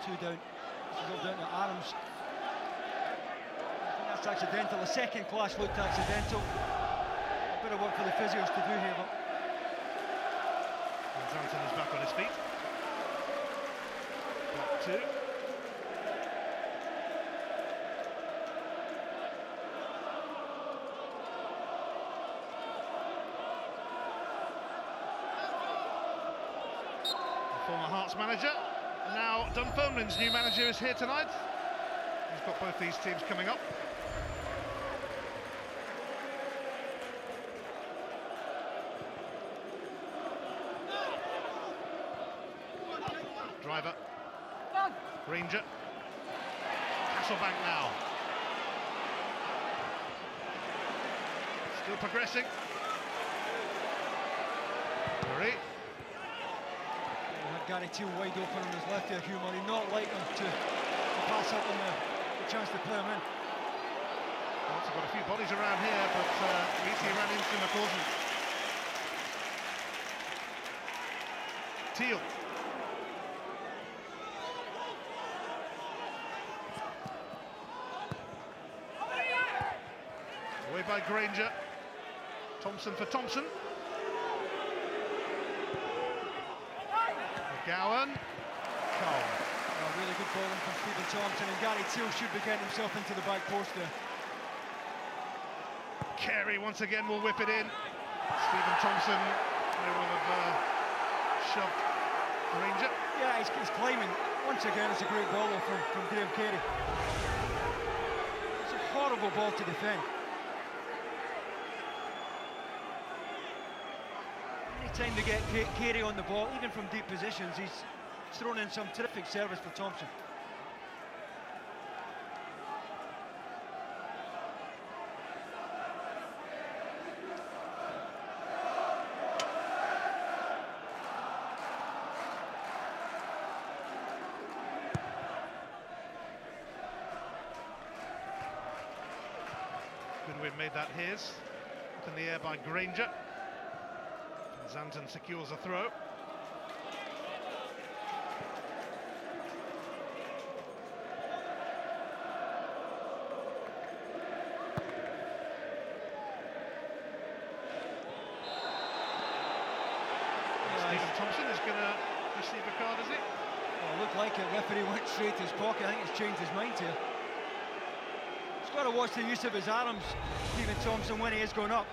Two down. This is all down to Adams. I think that's accidental. The second clash looked accidental. A bit of work for the physios to do here, but Zanten is back on his feet. Block 2. The former Hearts manager, now Dunfermline's new manager, is here tonight. He's got both these teams coming up. Driver, Ranger, Hasselbank now. Still progressing. Murray. Gary Teal wide open on his left there, Hugh Murray, not like him to pass up on the chance to play him in. Hearts have got a few bodies around here, but Beattie ran into McCausland. Teal. Away by Granger. Thompson for Thompson. McGowan. Cole. Really good ball in from Stephen Thompson, and Gary Teal should be getting himself into the back post there. Carey once again will whip it in. Stephen Thompson may well have shoved Granger. Yeah, he's climbing. Once again, it's a great ball from Graham Carey. It's a horrible ball to defend. Anytime they get Carey on the ball, even from deep positions, he's thrown in some terrific service for Thompson. Goodwin made that his. Up in the air by Granger. Zanton secures a throw. Stephen Thompson is going to receive a card, is he? Well, it looked like it. Referee went straight to his pocket. I think he's changed his mind here. He's got to watch the use of his arms, Stephen Thompson, when he is going up.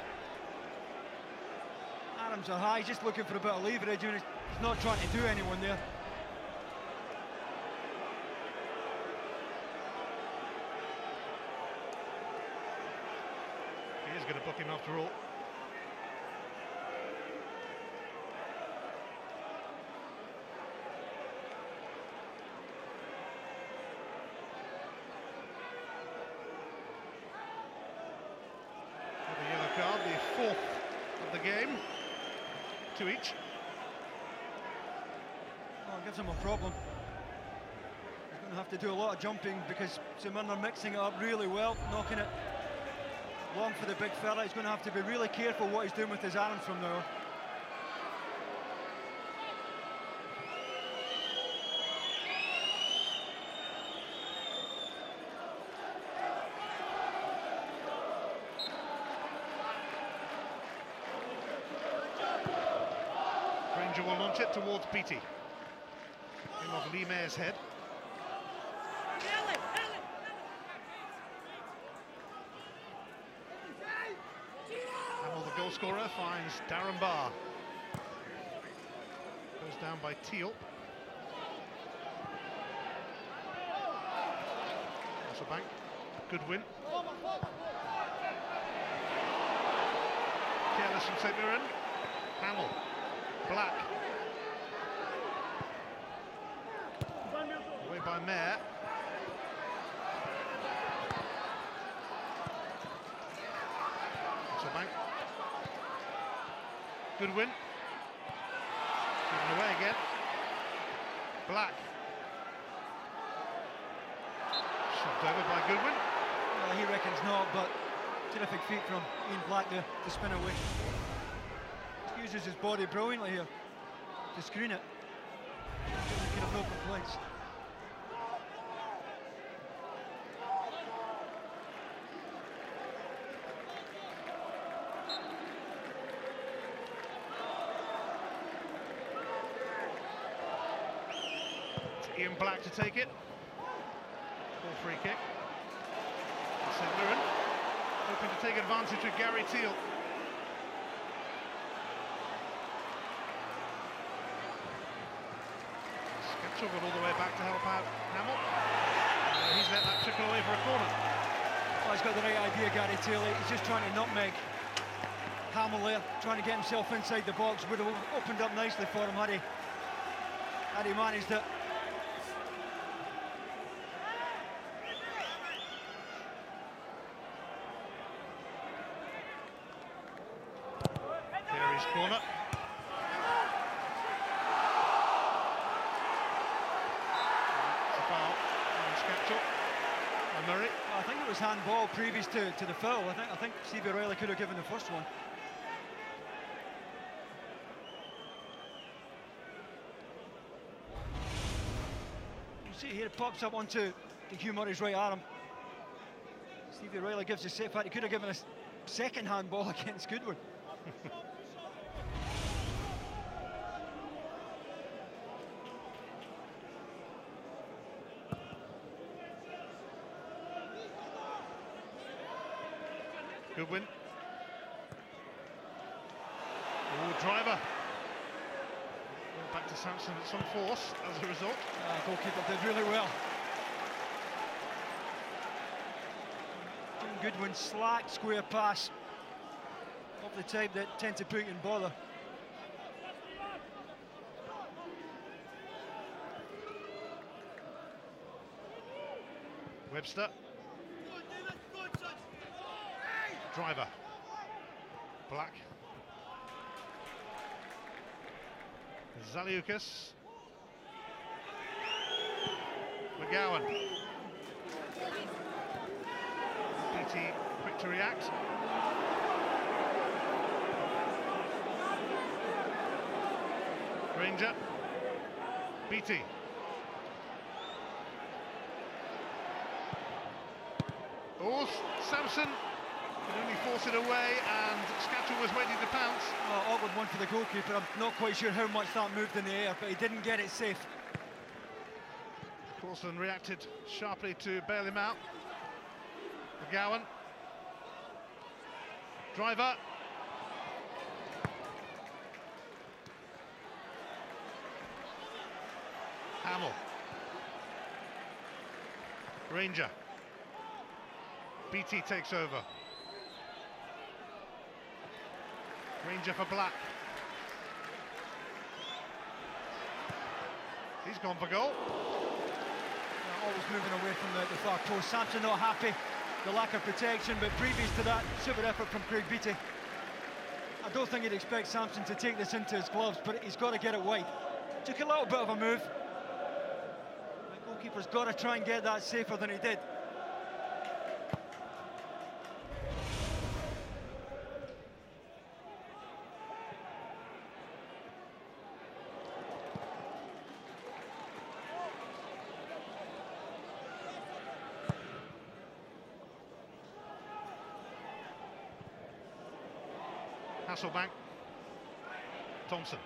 Arms are high, he's just looking for a bit of leverage, and he's not trying to do anyone there. He is going to book him after all. With a yellow card, the fourth of the game. 2 each. Oh, it gives him a problem. He's going to have to do a lot of jumping because St Mirren are mixing it up really well, knocking it long for the big fella. He's going to have to be really careful what he's doing with his arms from now on. Granger will launch it towards Beattie. In off Lee Mayer's head. Hamill, the goal scorer, finds Darren Barr. Goes down by Teal. Bank. Goodwin. Careless from St Mirren. Hamill. Black. Away by Mayer. Bank. Goodwin. Given away again. Black. Shoved over by Goodwin. Well, he reckons not, but terrific feet from Ian Black there to spin away. He uses his body brilliantly here to screen it. He could have no complaints. Ian Black to take it. Full free kick. St Mirren hoping to take advantage with Gary Teal. Sketchel got all the way back to help out Hamill. He's let that trickle away for a corner. Well, he's got the right idea, Gary Teal. He's just trying to nutmeg Hamill there, trying to get himself inside the box. Would have opened up nicely for him had he managed it. Corner. It's a foul on Sketchel. And Murray. Well, I think it was handball previous to the foul. I think Stevie O'Reilly could have given the first one. You see here it pops up onto Hugh Murray's right arm. Stevie O'Reilly gives a set back. He could have given a second handball against Goodwin. Goodwin. Oh, driver. Back to Sampson at some force as a result. Goalkeeper did really well. Goodwin slack square pass of the type that tend to put you in bother. Webster. Driver. Black. Zaliukas. McGowan. PT quick to react. react. Ranger. Beattie. Oh, Sampson could only force it away, and Scatchell was waiting to pounce. Oh, awkward one for the goalkeeper. I'm not quite sure how much that moved in the air, but he didn't get it safe. Coulson reacted sharply to bail him out. McGowan. Driver. Hamill. Ranger. BT takes over. Ranger for Black. He's gone for goal. Always moving away from the far post. Sampson not happy, the lack of protection, but previous to that, super effort from Craig Beattie. I don't think he'd expect Sampson to take this into his gloves, but he's got to get it wide. Took a little bit of a move. The goalkeeper's got to try and get that safer than he did. Hasselbank. Thompson.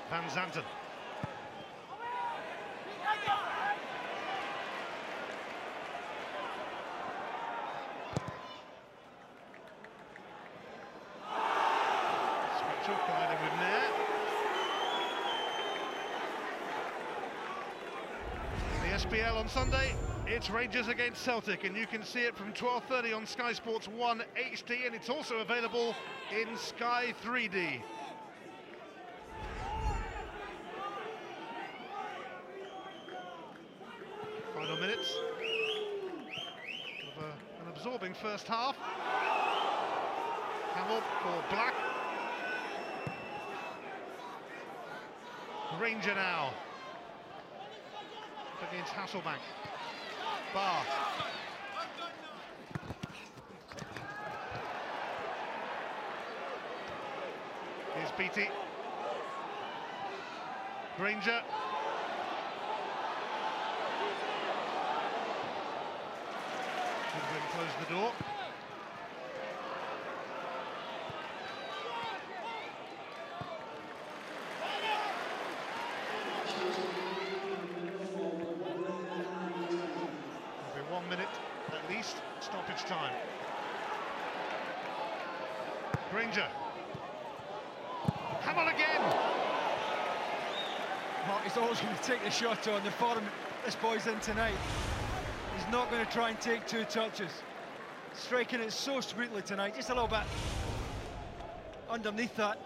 Van Zanten. Scratcher colliding with Nair. In the SPL on Sunday, it's Rangers against Celtic, and you can see it from 12:30 on Sky Sports 1 HD, and it's also available in Sky 3D. Final minutes of an absorbing first half. Hamill for Black. Ranger now against Hasselbank. Barr. Here's Beattie. Granger. Goodwin closed the door. There'll be 1 minute at least stoppage time. Granger. Hamill again! Well, he's always going to take the shot on the form this boy's in tonight. He's not going to try and take two touches. Striking it so sweetly tonight, just a little bit underneath that.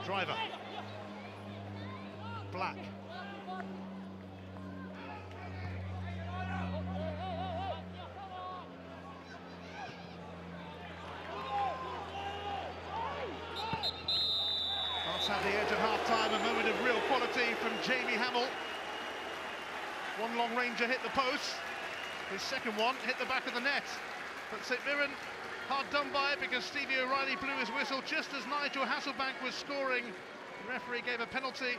Driver. Black. That's at the edge of half-time, a moment of real quality from Jamie Hamill. One long ranger hit the post. His second one hit the back of the net. But St Mirren hard done by it because Stevie O'Reilly blew his whistle just as Nigel Hasselbank was scoring. The referee gave a penalty,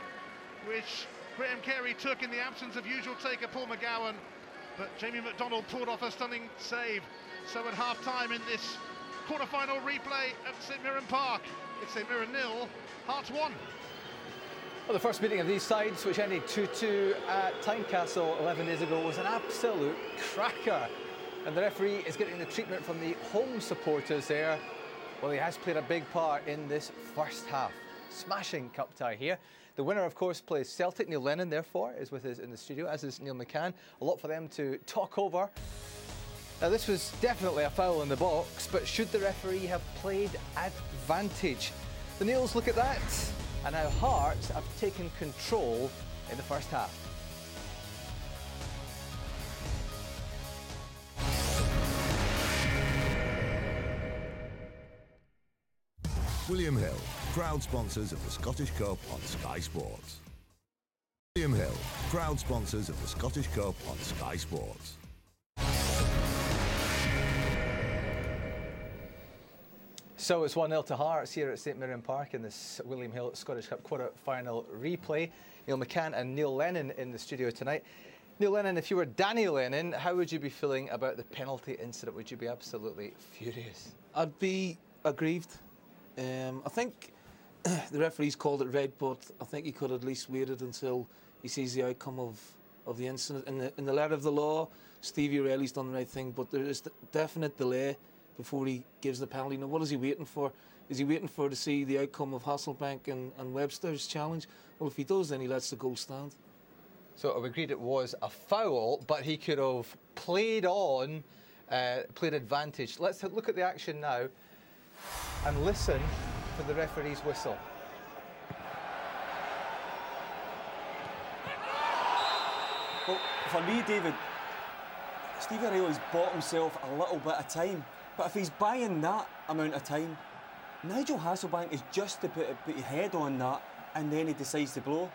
which Graham Carey took in the absence of usual taker Paul McGowan. But Jamie McDonald pulled off a stunning save. So at half-time in this quarter-final replay at St Mirren Park, it's St Mirren 0, Hearts 1. Well, the first meeting of these sides, which ended 2-2 at Tynecastle 11 days ago, was an absolute cracker. And the referee is getting the treatment from the home supporters there. Well, he has played a big part in this first half. Smashing cup tie here. The winner, of course, plays Celtic. Neil Lennon, therefore, is with us in the studio, as is Neil McCann. A lot for them to talk over. Now, this was definitely a foul in the box, but should the referee have played advantage? The Neils look at that and how Hearts have taken control in the first half. William Hill, proud sponsors of the Scottish Cup on Sky Sports. William Hill, proud sponsors of the Scottish Cup on Sky Sports. So it's 1-0 to Hearts here at St Mirren Park in this William Hill Scottish Cup quarter-final replay. Neil McCann and Neil Lennon in the studio tonight. Neil Lennon, if you were Danny Lennon, how would you be feeling about the penalty incident? Would you be absolutely furious? I'd be aggrieved. I think the referee's called it red, but I think he could at least waited until he sees the outcome of the incident. In the letter of the law, Stevie O'Reilly's done the right thing, but there is definite delay before he gives the penalty. Now, what is he waiting for? Is he waiting to see the outcome of Hasselbank and Webster's challenge? Well, if he does, then he lets the goal stand. So I've agreed it was a foul, but he could have played on, played advantage. Let's look at the action now and listen for the referee's whistle. Well, for me, David, Stevie O'Reilly's bought himself a little bit of time. But if he's buying that amount of time, Nigel Hasselbank is just to put his head on that, and then he decides to blow.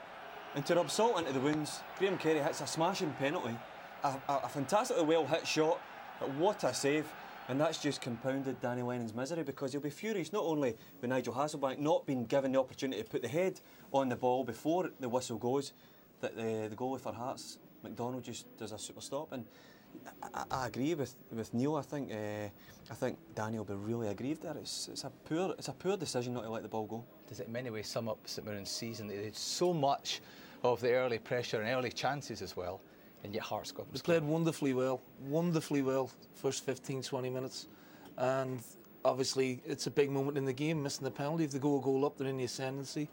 And to rub salt into the wounds, Graham Kerry hits a smashing penalty, a fantastically well hit shot, but what a save. And that's just compounded Danny Lennon's misery, because he'll be furious not only with Nigel Hasselbank not being given the opportunity to put the head on the ball before the whistle goes, that the goalie for Hearts, McDonald, just does a super stop. And I agree with Neil. I think Danny will be really aggrieved there. It's a poor decision not to let the ball go. Does it in many ways sum up St Mirren's season? They did so much of the early pressure and early chances as well, and yet Hearts got. They played wonderfully well, first 15-20 minutes, and obviously it's a big moment in the game, missing the penalty. If they go a goal up, they're in the ascendancy.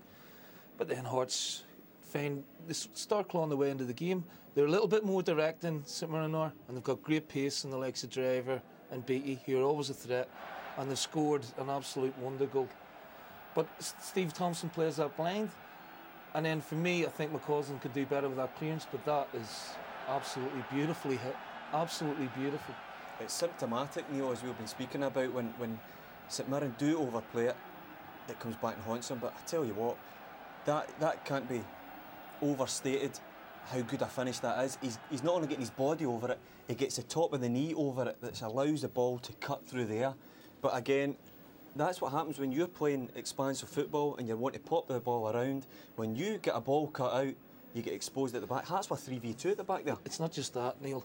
But then Hearts they start clawing their way into the game. They're a little bit more direct than St Mirren are, and they've got great pace in the likes of Driver and Beattie, who are always a threat, and they've scored an absolute wonder goal. But Steve Thompson plays that blind, and then for me, I think McCausland could do better with that clearance, but that is absolutely beautifully hit, absolutely beautiful. It's symptomatic, Neil, as we've been speaking about, when St Mirren do overplay it, it comes back and haunts them. But I tell you what, that can't be overstated how good a finish that is. He's not only getting his body over it, he gets the top of the knee over it, that allows the ball to cut through the air. But again, that's what happens when you're playing expansive football and you want to pop the ball around. When you get a ball cut out, you get exposed at the back. Hearts were 3v2 at the back there. It's not just that, Neil.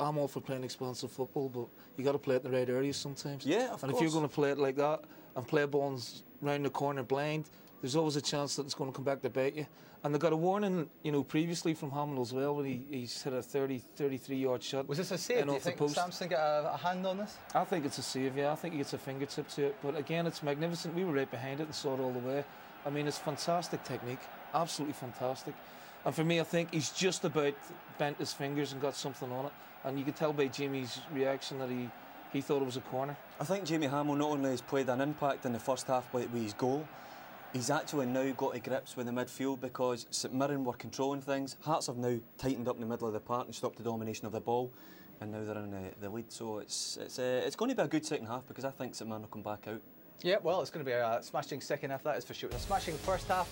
I'm all for playing expansive football, but you got to play it in the right areas sometimes. Yeah, of course. And if you're going to play it like that and play balls round the corner blind, there's always a chance that it's going to come back to bite you. And they got a warning, previously from Hamill as well, when he's hit a 33-yard shot. Was this a save? Do you think Samson got a hand on this? I think it's a save, yeah. I think he gets a fingertip to it. But again, it's magnificent. We were right behind it and saw it all the way. I mean, it's fantastic technique, absolutely fantastic. And for me, I think he's just about bent his fingers and got something on it. And you could tell by Jamie's reaction that he thought it was a corner. I think Jamie Hamill not only has played an impact in the first half with his goal, he's actually now got to grips with the midfield, because St Mirren were controlling things. Hearts have now tightened up in the middle of the park and stopped the domination of the ball, and now they're in the lead. So it's going to be a good second half, because I think St Mirren will come back out. Yeah, well, it's going to be a smashing second half, that is for sure. A smashing first half.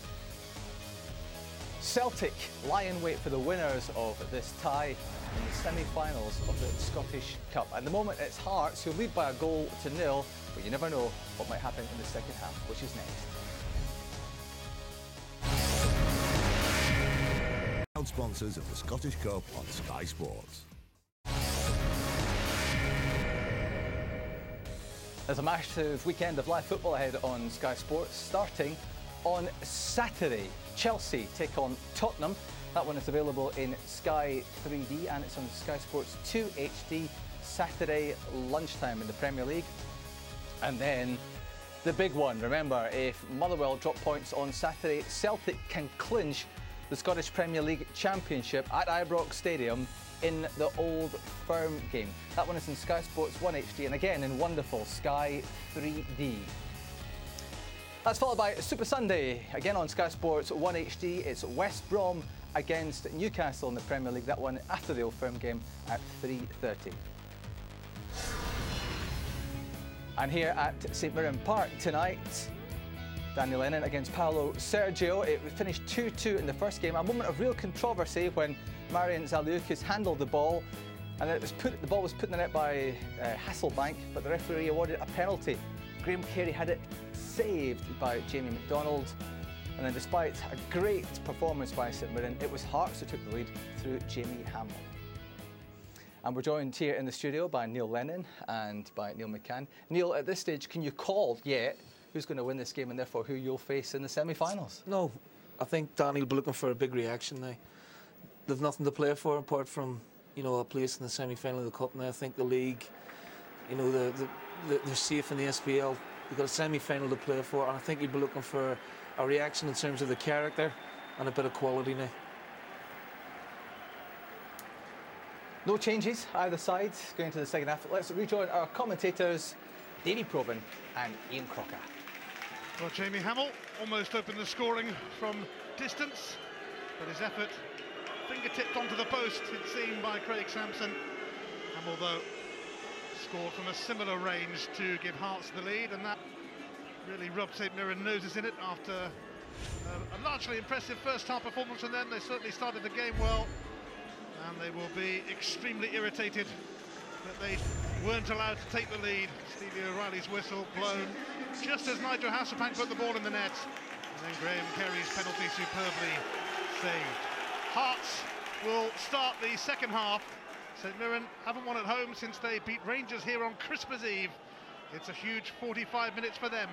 Celtic lie in wait for the winners of this tie in the semi-finals of the Scottish Cup. At the moment, it's Hearts who lead by a goal to 0, but you never know what might happen in the second half, which is next. Proud sponsors of the Scottish Cup on Sky Sports. There's a massive weekend of live football ahead on Sky Sports, starting on Saturday. Chelsea take on Tottenham. That one is available in Sky 3D, and it's on Sky Sports 2 HD Saturday lunchtime in the Premier League. And then the big one, remember, if Motherwell drop points on Saturday, Celtic can clinch the Scottish Premier League Championship at Ibrox Stadium in the Old Firm game. That one is in Sky Sports 1 HD, and again in wonderful Sky 3D. That's followed by Super Sunday, again on Sky Sports 1 HD. It's West Brom against Newcastle in the Premier League. That one after the Old Firm game at 3:30. And here at St Mirren Park tonight, Daniel Lennon against Paolo Sergio. It finished 2-2 in the first game. A moment of real controversy when Marian Zaliukas handled the ball, and the ball was put in the net by Hasselbank, but the referee awarded a penalty. Graham Carey had it saved by Jamie McDonald. And then despite a great performance by St Mirren, it was Hearts who took the lead through Jamie Hamill. And we're joined here in the studio by Neil Lennon and by Neil McCann. Neil, at this stage, can you call yet who's going to win this game and therefore who you'll face in the semi-finals? No, I think Danny will be looking for a big reaction now. They've nothing to play for apart from, you know, a place in the semi-final of the Cup now. I think the league, you know, they're safe in the SPL. They've got a semi-final to play for, and I think he'll be looking for a reaction in terms of the character and a bit of quality now. No changes either side going into the second half. Let's rejoin our commentators, Davy Probin and Ian Crocker. Well, Jamie Hamill almost opened the scoring from distance, but his effort fingertipped onto the post, it's seen by Craig Sampson. Hamill, though, scored from a similar range to give Hearts the lead, and that really rubbed St Mirren noses in it after a largely impressive first half performance, and then they certainly started the game well. And they will be extremely irritated that they weren't allowed to take the lead. Stevie O'Reilly's whistle blown just as Nigel Hasselbank put the ball in the net. And then Graham Carey's penalty superbly saved. Hearts will start the second half. St Mirren haven't won at home since they beat Rangers here on Christmas Eve. It's a huge 45 minutes for them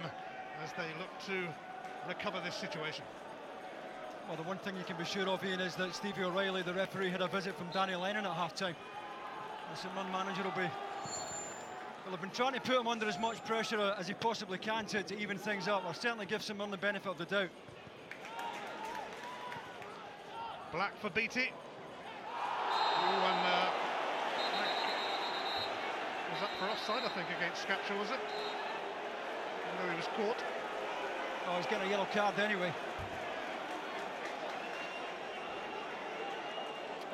as they look to recover this situation. Well, the one thing you can be sure of, Ian, is that Stevie O'Reilly, the referee, had a visit from Daniel Lennon at half-time. The St Mirren manager will have been trying to put him under as much pressure as he possibly can to even things up, or certainly give St Mirren the benefit of the doubt. Black for Beattie. Was that for offside, I think, against Scatchell, was it? Even though he was caught. Oh, he's getting a yellow card anyway.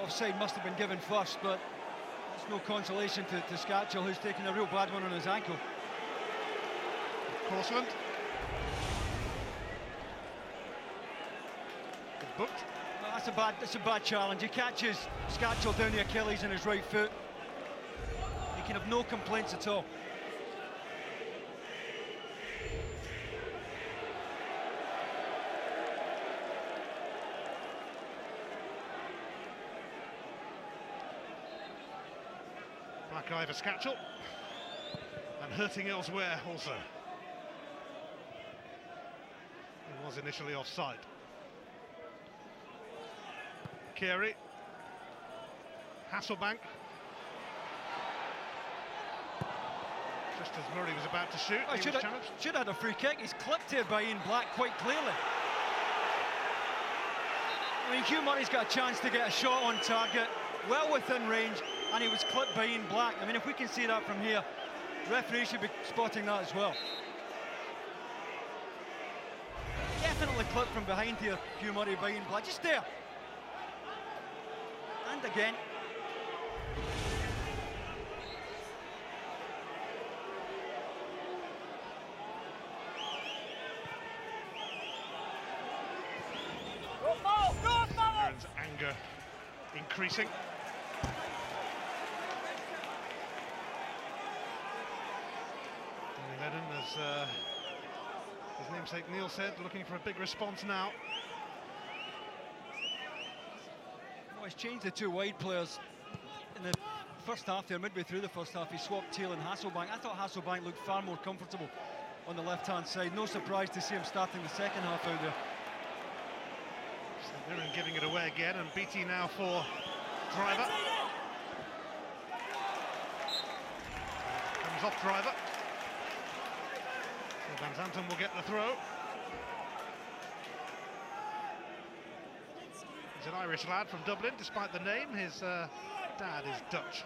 Offside must have been given first, but it's no consolation to Scatchell, who's taken a real bad one on his ankle. Crossland. Booked. Well, that's a bad challenge. He catches Scatchell down the Achilles in his right foot. He can have no complaints at all. Black eye for Scatchell, and hurting elsewhere also. He was initially offside. Carey, Hasselbank. Just as Murray was about to shoot, he was challenged. Should have had a free kick. He's clipped here by Ian Black quite clearly. I mean, Hugh Murray's got a chance to get a shot on target, well within range, and he was clipped by Ian Black. I mean, if we can see that from here, the referee should be spotting that as well. Definitely clipped from behind here, Hugh Murray by Ian Black, just there. And again. Mirren's anger increasing. Lennon, as his namesake Neil said, looking for a big response now. Well, he's changed the two wide players in the first half there, midway through the first half. He swapped Teal and Hasselbank. I thought Hasselbank looked far more comfortable on the left-hand side. No surprise to see him starting the second half out there. St Mirren giving it away again, and Beattie now for Driver. Comes off Driver. So Van Zanten will get the throw. He's an Irish lad from Dublin, despite the name. His dad is Dutch.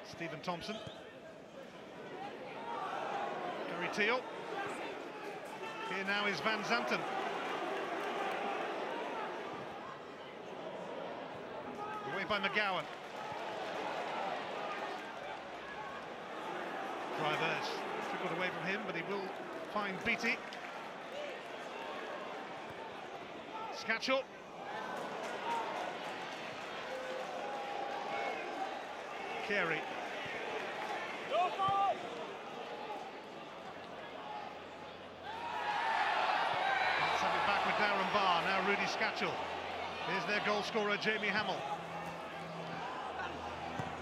Stephen Thompson. Gary Teal. Here now is Van Zanten. Away by McGowan. Driver is trickled away from him, but he will find Beattie. Scatchell. Carey. Let's have it back with Darren Barr, now Rudy Scatchell. Here's their goal scorer, Jamie Hamill.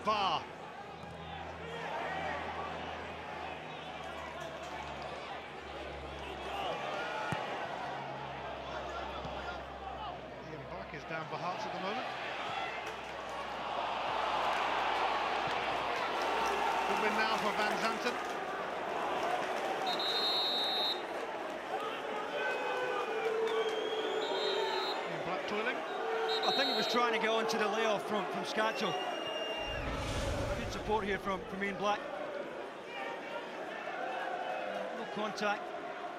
Barr. Ian Black is down for Hearts at the moment. Good win now for Van Zanten. Ian Black toiling. I think he was trying to get onto the layoff from Scatchell. Good support here from Ian Black. No contact,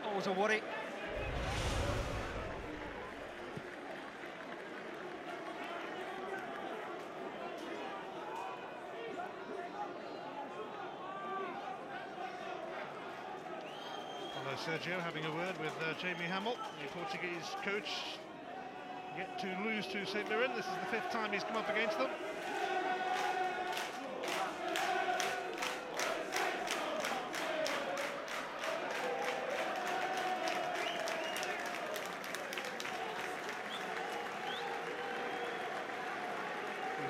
always a worry. Sergio having a word with Jamie Hamill, the Portuguese coach, yet to lose to St Mirren. This is the 5th time he's come up against them.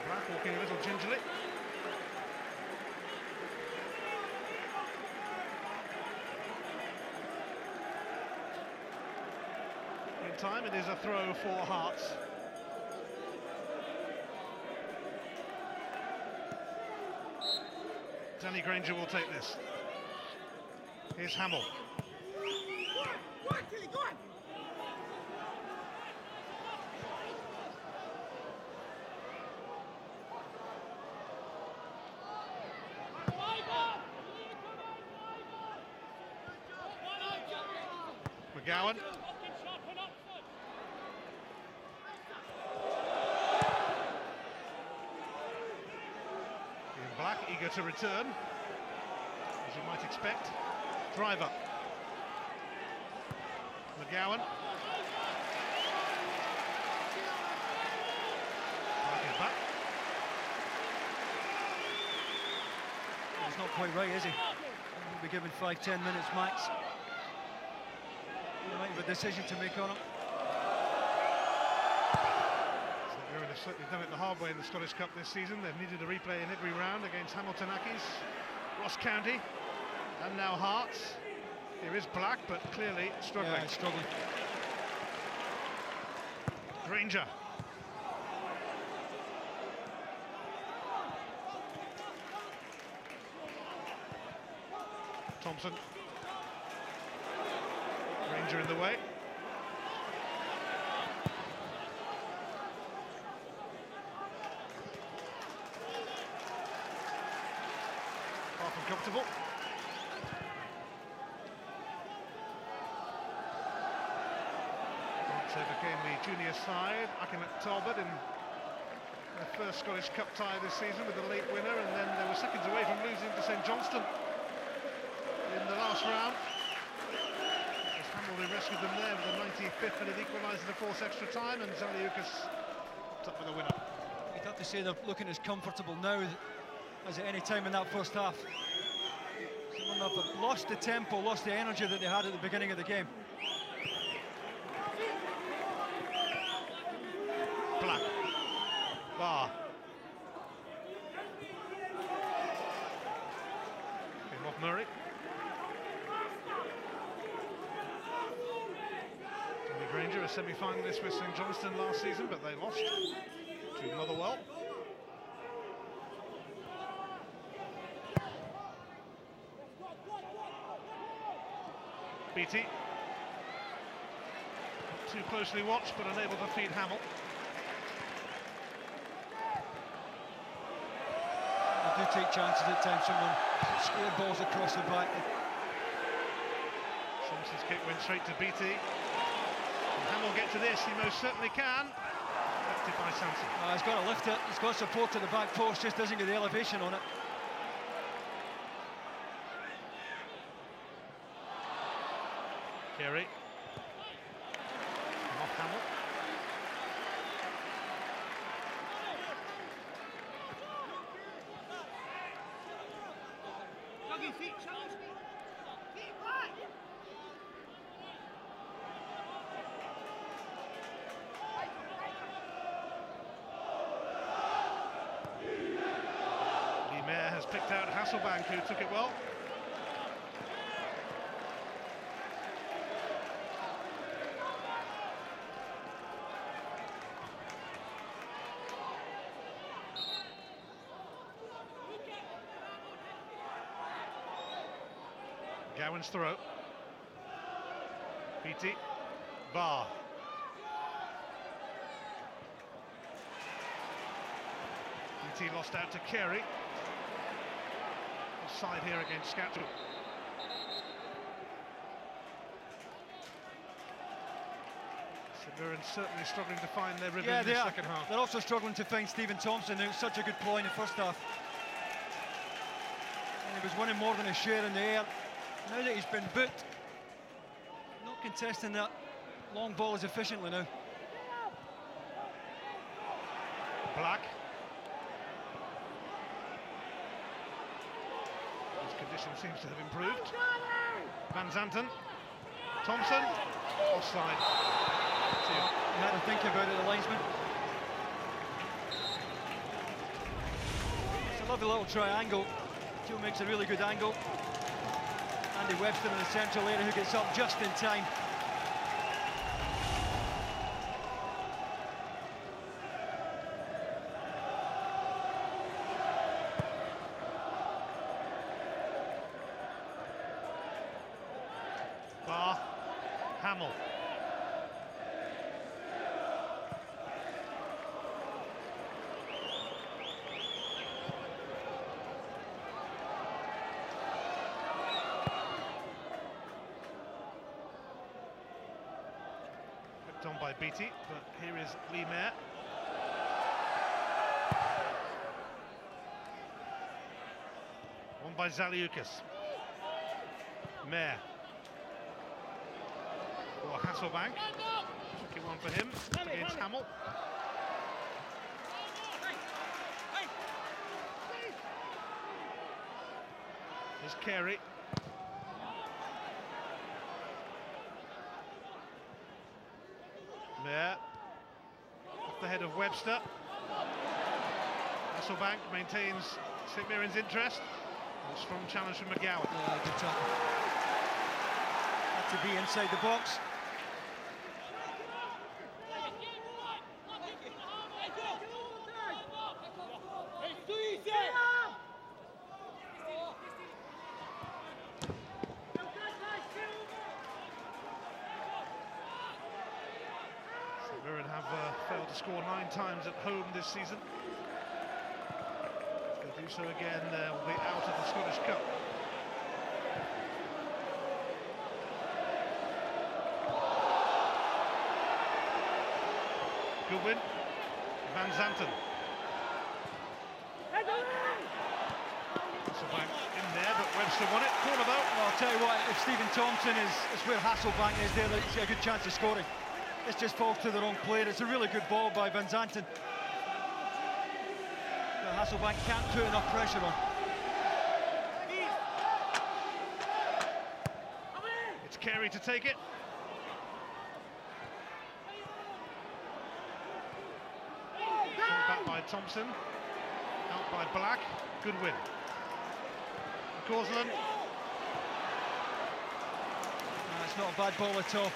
Black walking a little gingerly. Time it is a throw for Hearts. Danny Granger will take this. Here's Hamill. McGowan. Black eager to return, as you might expect. Driver. McGowan. Black is back. He's not quite right, is he? He'll be given 5-10 minutes max. He might have a decision to make on him. Mirren have certainly done it the hard way in the Scottish Cup this season. They've needed a replay in every round against Hamiltonakis, Ross County, and now Hearts. Here is Black, but clearly struggling. Yeah, struggling. Granger. Thompson. Granger in the way. Comfortable. So became the junior side, Akimet Talbot, in their first Scottish Cup tie this season with a late winner, and then they were seconds away from losing to St Johnstone in the last round. As Hamilton rescued them there with the 95th minute equaliser to force extra time, and Zaliukas up with the winner. You'd have to say they're looking as comfortable now as at any time in that first half. They've lost the tempo, lost the energy that they had at the beginning of the game. Black. Barr. Came off Murray. Danny Granger, a semi-finalist with St Johnstone last season, but they lost to Motherwell. Beattie, not too closely watched, but unable to feed Hamill. They do take chances at times, someone square balls across the back. Simpson's kick went straight to Beattie. Can Hamill get to this? He most certainly can. Lifted by Sampson. He's got to lift it, he's got support to the back post, just doesn't get the elevation on it. Carey. Off Hamill. Mirren has picked out Hasselbank, who took it well. Gowan's throw. Beattie. Barr. Beattie lost out to Carey. Offside here against Scatchel. Mirren certainly struggling to find their rhythm in the second half. They're also struggling to find Stephen Thompson, who's such a good player in the first half. And he was winning more than a share in the air. Now that he's been booked, not contesting that long ball as efficiently now. Black. His condition seems to have improved. Van Zanten. Thompson. Offside. You had to think about it, the linesman. It's a lovely little triangle. Joe makes a really good angle. Andy Webster in the central area, who gets up just in time. Barr. Hamill. On by Beattie, but here is Mirren. One by Zaliukas. Mirren. For Hasselbank. Tricky one for him against Hamill. Here's Carey. Mirren, off the head of Webster. Hasselbank maintains St Mirren's interest. A strong challenge from McGowan. Yeah, good tackle. Had to be inside the box. Mirren have failed to score 9 times at home this season. If they do so again, they'll be out of the Scottish Cup. Goodwin. Van Zanten. Hasselbank in there, but Webster won it. Corner though. Well, I'll tell you what, if Stephen Thompson is where Hasselbank is there, he's got a good chance of scoring. This just falls to the wrong player. It's a really good ball by Van Zanten. But Hasselbank can't put enough pressure on. It's Carey to take it. Back by Thompson. Out by Black. Good win. Causland. It's not a bad ball at all.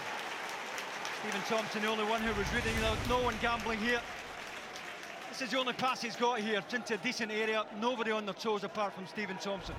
Stephen Thompson, the only one who was reading, no one gambling here. This is the only pass he's got here. It's into a decent area. Nobody on their toes apart from Stephen Thompson.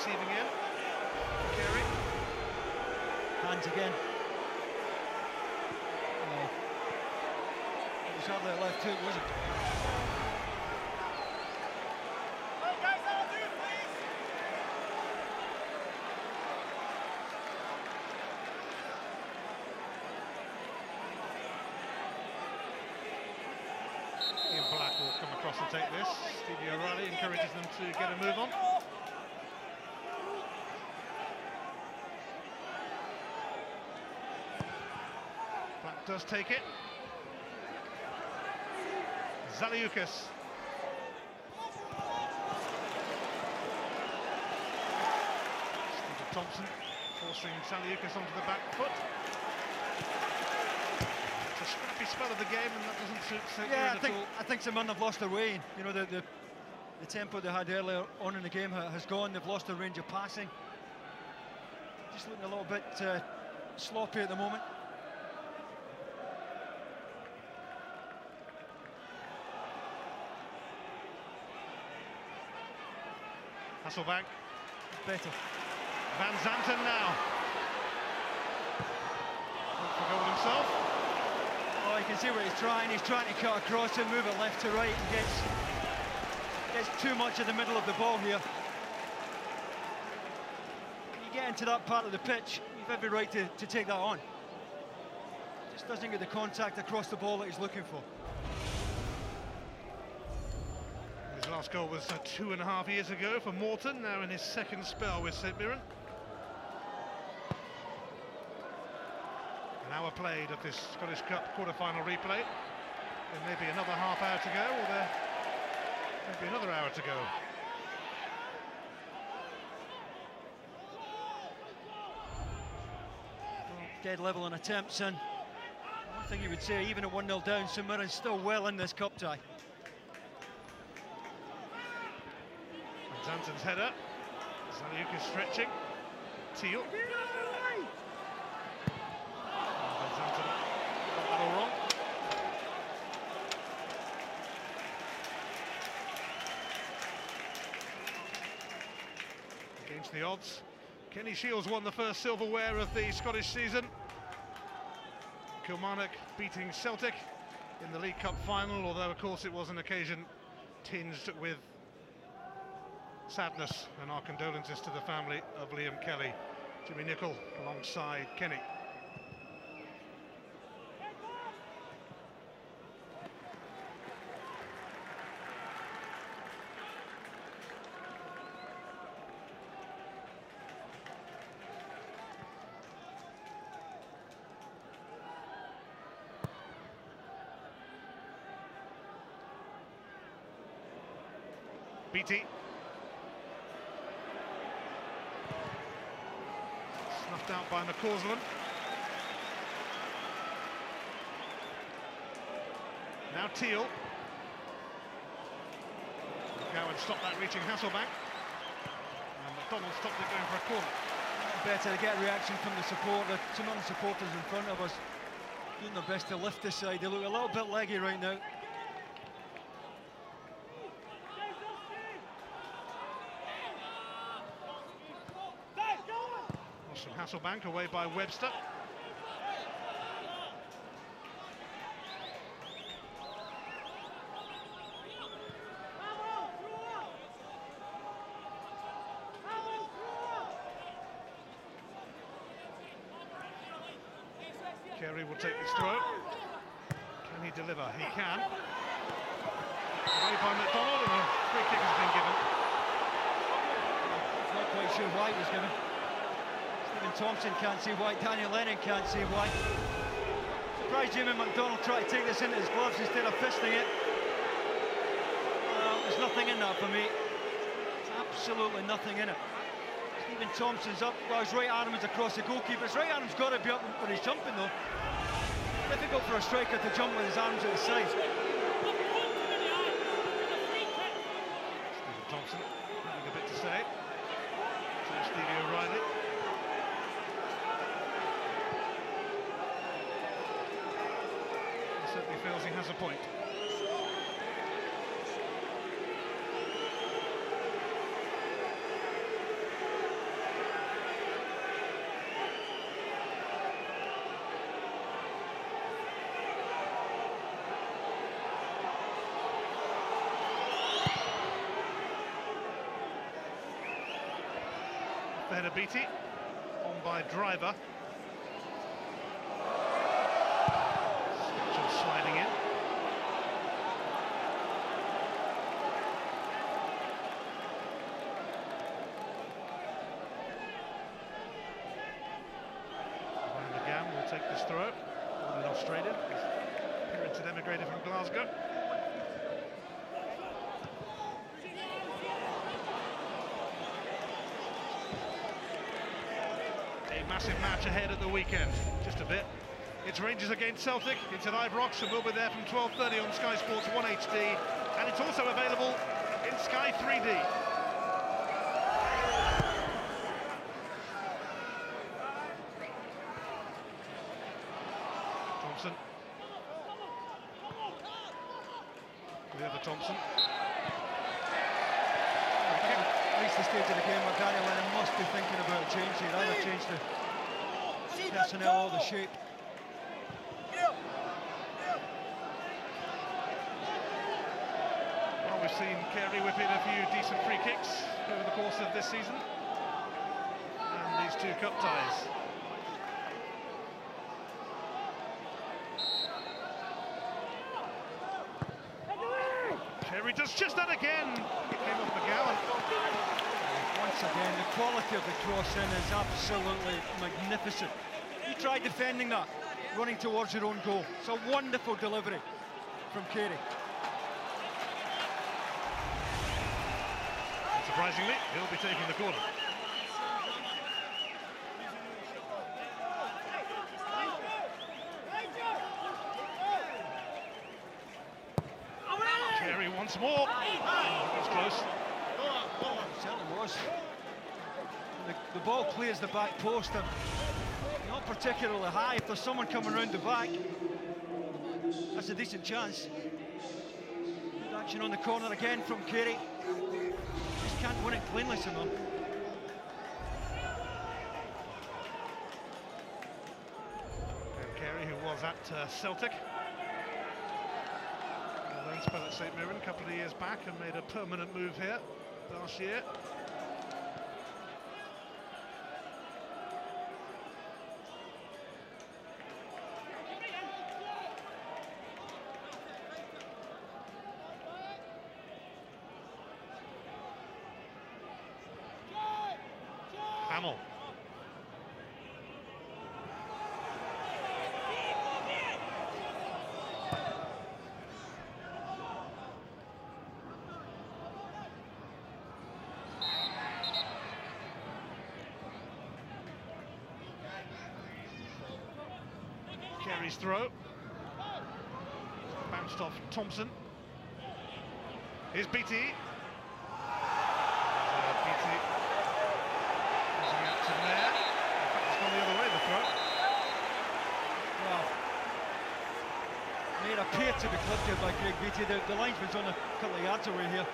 receiving end. Carey. Hands again. It was hardly a left hook, was it? Come across and take this. Stevie O'Reilly encourages them to get a move on. Black does take it. Zaliukas. Stephen Thompson forcing Zaliukas onto the back foot. A scrappy spell of the game, and that doesn't suit St. Mirren at all. I think St. Mirren have lost their way. You know, the tempo they had earlier on in the game has gone. They've lost their range of passing. Just looking a little bit sloppy at the moment. Hasselbank. Better. Van Zanten now. Look for goal himself. Oh, you can see what he's trying. He's trying to cut across and move it left to right, and gets too much of the middle of the ball here. When you get into that part of the pitch, you've every right to take that on. Just doesn't get the contact across the ball that he's looking for. His last goal was 2.5 years ago for Morton, now in his second spell with St. Mirren. An hour played of this Scottish Cup quarter-final replay. There may be another half hour to go, or there may be another hour to go. Well, dead level on attempts, and one thing you would say, even at 1-0 down, St. Mirren's still well in this cup tie. Van Zanten's header. Zaliukas stretching. Teal. All wrong. Against the odds, Kenny Shields won the first silverware of the Scottish season. Kilmarnock beating Celtic in the League Cup final, although of course it was an occasion tinged with sadness, and our condolences to the family of Liam Kelly. Jimmy Nicholl alongside Kenny. Beattie. Snuffed out by McCausland. Now Teal. McGowan stopped that, reaching Hasselbank. And McDonald stopped it going for a corner. Better to get a reaction from the support. The St. Mirren supporters in front of us doing their best to lift this side. They look a little bit leggy right now. From Hasselbank, away by Webster. Carey will take this throw. Can he deliver? He can. Away by McDonald, and a free kick has been given. Not quite sure why it was given. Stephen Thompson can't see why, Daniel Lennon can't see why. Surprised Jimmy McDonald tried to take this into his gloves instead of fisting it. Well, there's nothing in that for me. There's absolutely nothing in it. Stephen Thompson's up, well, his right arm is across the goalkeeper. His right arm's got to be up when he's jumping though. Difficult for a striker to jump with his arms at the side. Stephen Thompson having a bit to say. So Stevie O'Reilly. He certainly feels he has a point. ahead of Beattie. On by Driver. Just sliding in. Van will take this throw. Born in Australia. His parents had emigrated from Glasgow. Massive match ahead at the weekend, just a bit. It's Rangers against Celtic. It's at Ibrox and we'll be there from 12:30 on Sky Sports 1 HD, and it's also available in Sky 3D. Thompson. The other Thompson. Reached the stage of the game where Gary Lennon must be thinking about a change here. Either change the personnel or the shape. Well, we've seen Carey whip in a few decent free kicks over the course of this season. And these two cup ties. Carey does just that again. It came off McGowan. Once again, the quality of the cross in is absolutely magnificent. You tried defending that, running towards your own goal. It's a wonderful delivery from Carey. Surprisingly, he'll be taking the corner. Carey once more. It's close. It certainly was. The ball clears the back post and not particularly high. If there's someone coming round the back, that's a decent chance. Good action on the corner again from Carey. Just can't win it cleanly, Simon. And Carey, who was at Celtic, then spell at St Mirren a couple of years back and made a permanent move here last year. Hamill. Carey's throw. Bounced off Thompson. Here's Beattie. Beattie. Losing out to Mayer. In fact, it's gone the other way, the throw. Well, Mayer appeared to be clipped here by Craig Beattie. The linesman's on a couple of yards away here.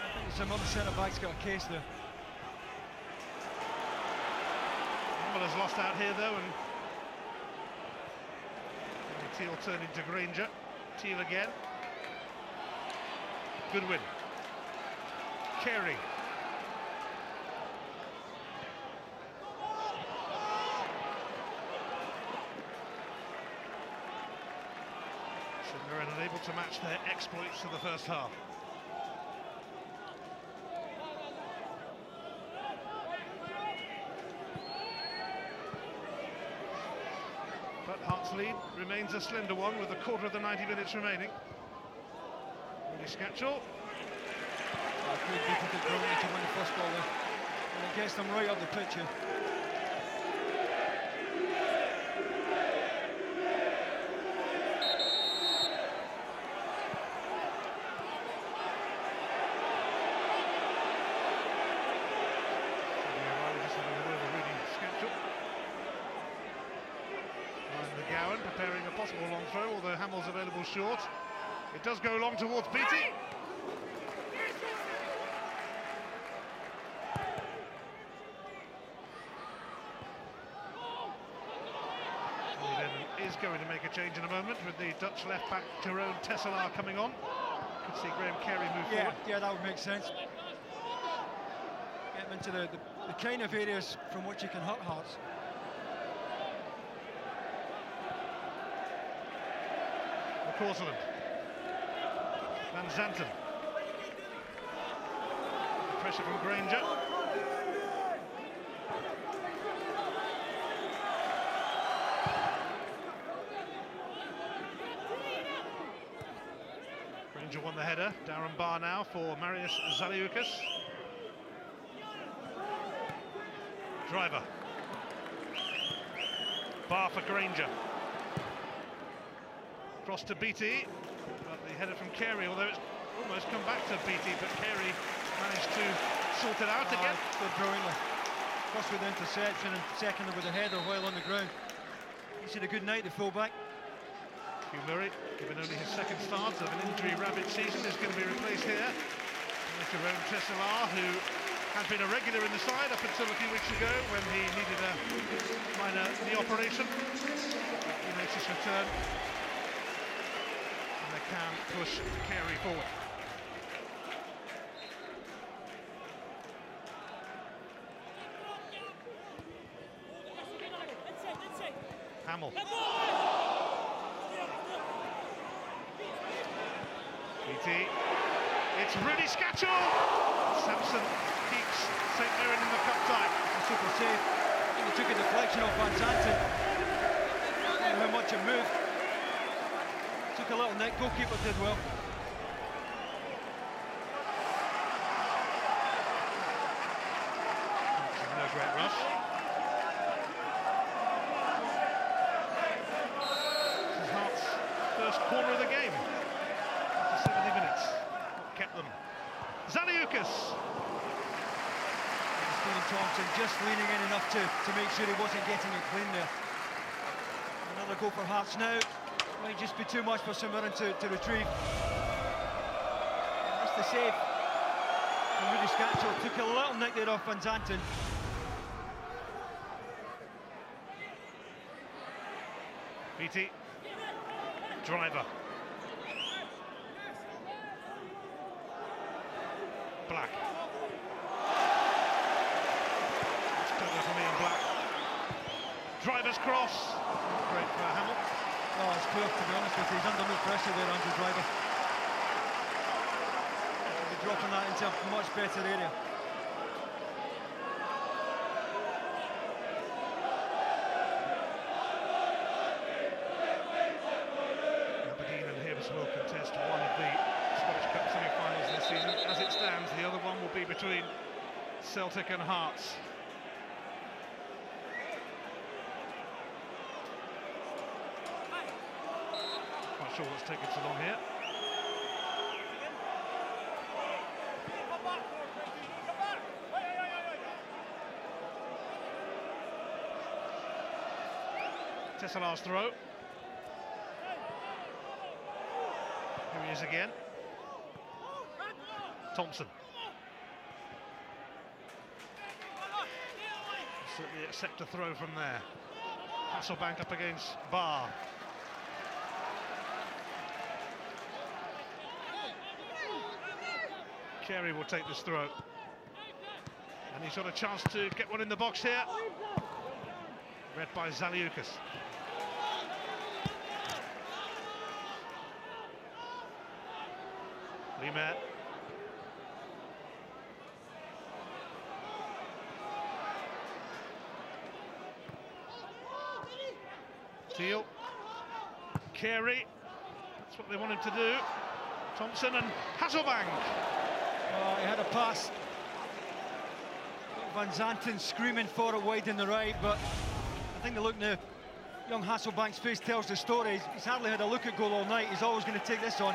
I think some other centre-back's got a case there. Has lost out here though, and Teal turning to Granger. Teal again. Good win. Carey. St Mirren unable to match their exploits of the first half. But Hearts' lead remains a slender one with a quarter of the 90 minutes remaining. Willie Scatchell. Craig Beattie did brilliantly to win the first ball there. And it gets them right up the pitch here. McGowan preparing a possible long throw, although Hamill's available short. It does go long towards Beattie. Is going to make a change in a moment with the Dutch left back Jerome Tesselaar coming on. Could see Graham Carey move forward. Yeah, that would make sense. them into the kind of areas from which you can hurt Hearts. McCausland. Van Zanten. Pressure from Granger. Granger won the header. Darren Barr now for Marius Zaliukas. Driver. Barr for Granger. Cross to Beattie, but the header from Carey, although it's almost come back to Beattie, but Carey managed to sort it out again. Good brilliantly. First with the interception and secondly with the header while on the ground. He's had a good night, the full-back. Hugh Murray, given only his second start of an injury-ravaged season, is going to be replaced here by Jerome Tesselaar, who had been a regular in the side up until a few weeks ago when he needed a minor knee operation. He makes his return. Can push Carey forward. Hamill. BT. It's Rudy Scatchell. Sampson keeps St Mirren in the cup tie. A super save. He took a deflection off Van Zanten. And how much it moved. Took a little nick, goalkeeper did well. No great rush. This is Hearts' first corner of the game. After 70 minutes. What kept them? Zaliukas. Stephen Thompson just leaning in enough to make sure he wasn't getting it clean there. Another goal for Hearts now. Might just be too much for St Mirren to retrieve. That's the save. And Rudy Scatchell took a little nick there off Van Zanten. BT. Driver. Black. It's clever for me and Black. Driver's cross. Great for Hamill. Oh, it's poor, to be honest with you. He's under no pressure there, Andrew Driver. He'll be dropping that into a much better area. Aberdeen and Hibs will contest one of the Scottish Cup semi-finals this season. As it stands, the other one will be between Celtic and Hearts. Sure what's taken so long here. Tesselaar's throw. Here he is again. Thompson. Certainly accept a throw from there. Hasselbank up against Barr. Carey will take this throw. And he's got a chance to get one in the box here. Read by Zaliukas. Limer. Teal. Carey. That's what they wanted to do. Thompson and Hasselbank. Oh, he had a pass. Van Zanten screaming for it wide in the right, but I think the look now, young Hasselbank's face tells the story. He's hardly had a look at goal all night. He's always going to take this on.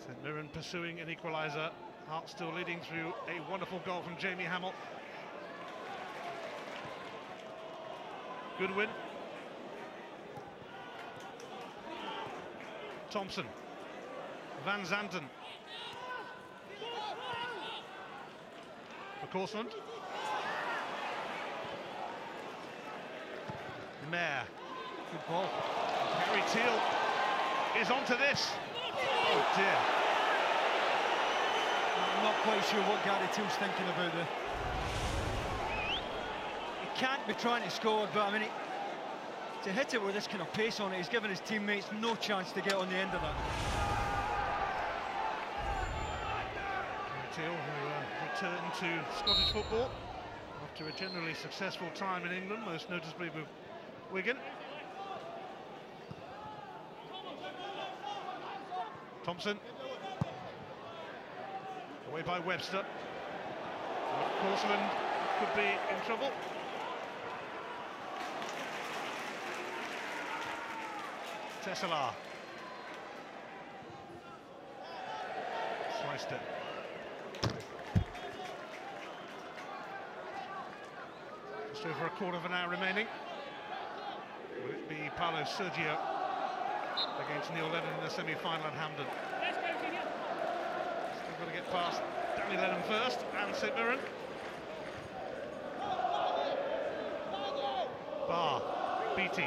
St Mirren pursuing an equaliser. Hearts still leading through a wonderful goal from Jamie Hamill. Good win. Thompson. Van Zanten. McCausland. Mayer. Good ball. Harry Teal is onto this. Oh dear. I'm not quite sure what Gary Teal's thinking about there. He can't be trying to score, but I mean, to hit it with this kind of pace on it, he's given his teammates no chance to get on the end of that. Teal, who returned to Scottish football after a generally successful time in England, most noticeably with Wigan. Thompson. Away by Webster. Corseland could be in trouble. Tesselar. Sliced it. Just over a quarter of an hour remaining. Will it be Paulo Sergio against Neil Lennon in the semi-final at Hampden? Still got to get past Danny Lennon first and St Mirren. Barr, Beattie.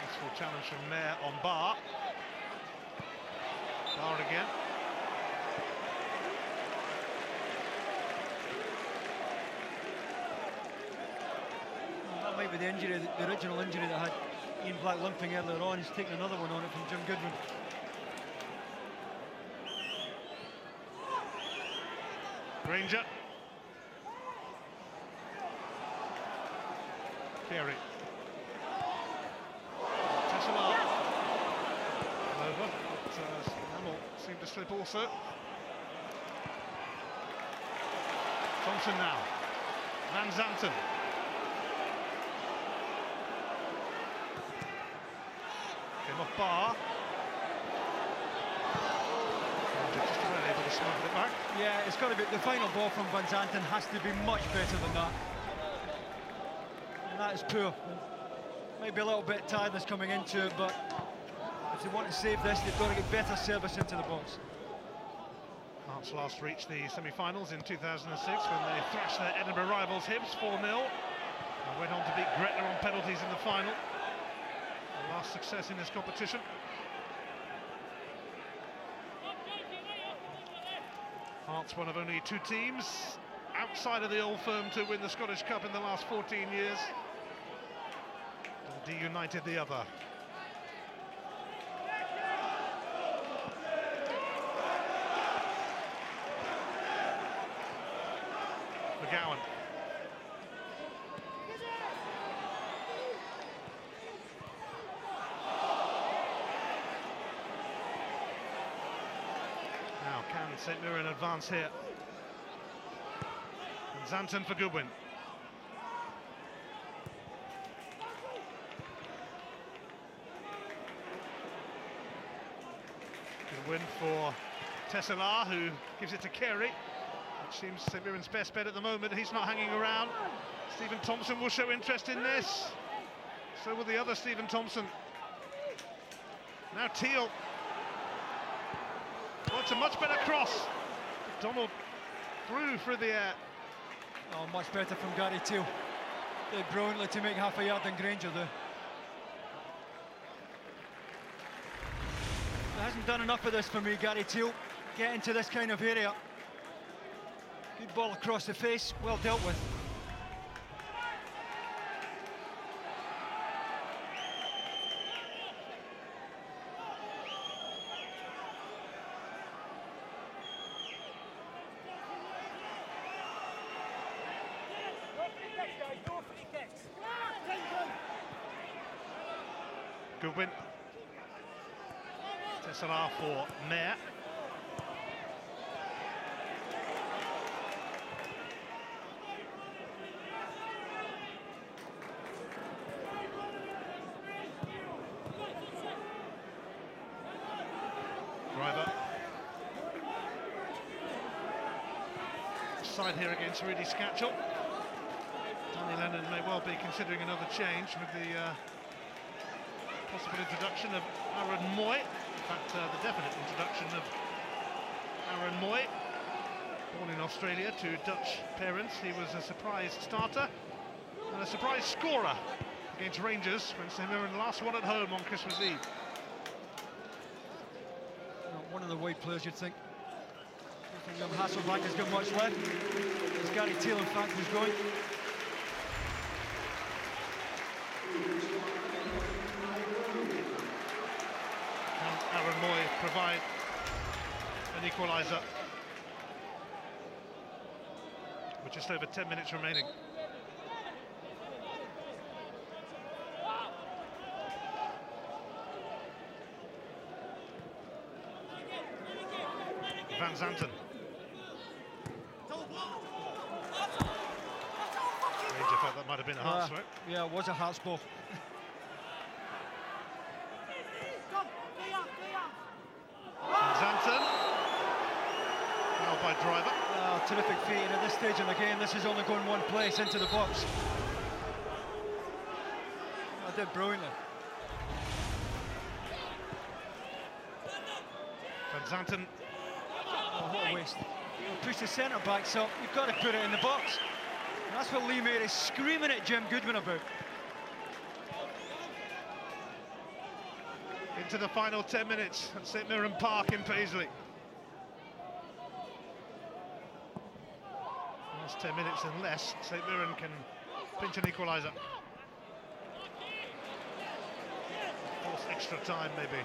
Peaceful challenge from Mayer on Barr. Barr again. Might be the injury, the original injury that had Ian Black limping earlier on. He's taken another one on it from Jim Goodwin. Granger. Carey. Tesselar. Over, but Hamill seemed to slip also. Thompson now. Van Zanten. Came off Barr. Just about able to smuggle it back. Yeah, it's got to be the final ball from Van Zanten has to be much better than that. And that is poor. Maybe a little bit tiredness coming into it, but if they want to save this, they've got to get better service into the box. Hearts last reached the semi-finals in 2006 when they thrashed their Edinburgh rivals Hibs 4-0 and went on to beat Gretna on penalties in the final. The last success in this competition. Hearts one of only two teams outside of the old firm to win the Scottish Cup in the last 14 years. Dundee United the other. McGowan. Now can St Mirren advance here? And Zanten for Goodwin. Goodwin for Tesselar, who gives it to Carey. Which seems St Mirren's best bet at the moment. He's not hanging around. Stephen Thompson will show interest in this. So will the other Stephen Thompson. Now Teal. Oh, it's a much better cross. Donald through the air. Oh, much better from Gary Teal. Did brilliantly to make half a yard than Granger there. He hasn't done enough of this for me, Gary Teal. Get into this kind of area. Good ball across the face, well dealt with. Goodwin. Tesselar for Mayer. Driver. Side here against Rudy Scatchell. Danny Lennon may well be considering another change with the possible introduction of Aaron Moy. In fact, the definite introduction of Aaron Moy. Born in Australia to Dutch parents, he was a surprise starter and a surprise scorer against Rangers when St Mirren last won at home on Christmas Eve. One of the wide players, you'd think. I think Hasselbank has got much left. There's Gary Taylor, in fact, who's going. Can Aaron Moy provide an equaliser? With just over 10 minutes remaining. Van Zanten. Ranger felt that might have been a heart stroke. Yeah, it was a hearts ball. Van Zanten. Now by Driver. Oh, terrific feat, and at this stage in the game, this is only going one place, into the box. I did brilliantly. Van Zanten. Oh, what a waste. Push the centre-backs up, you've got to put it in the box. And that's what Lee Mayer is screaming at Jim Goodwin about. Into the final 10 minutes at St Mirren Park in Paisley. Last 10 minutes and less, St Mirren can pinch an equaliser. Force extra time maybe.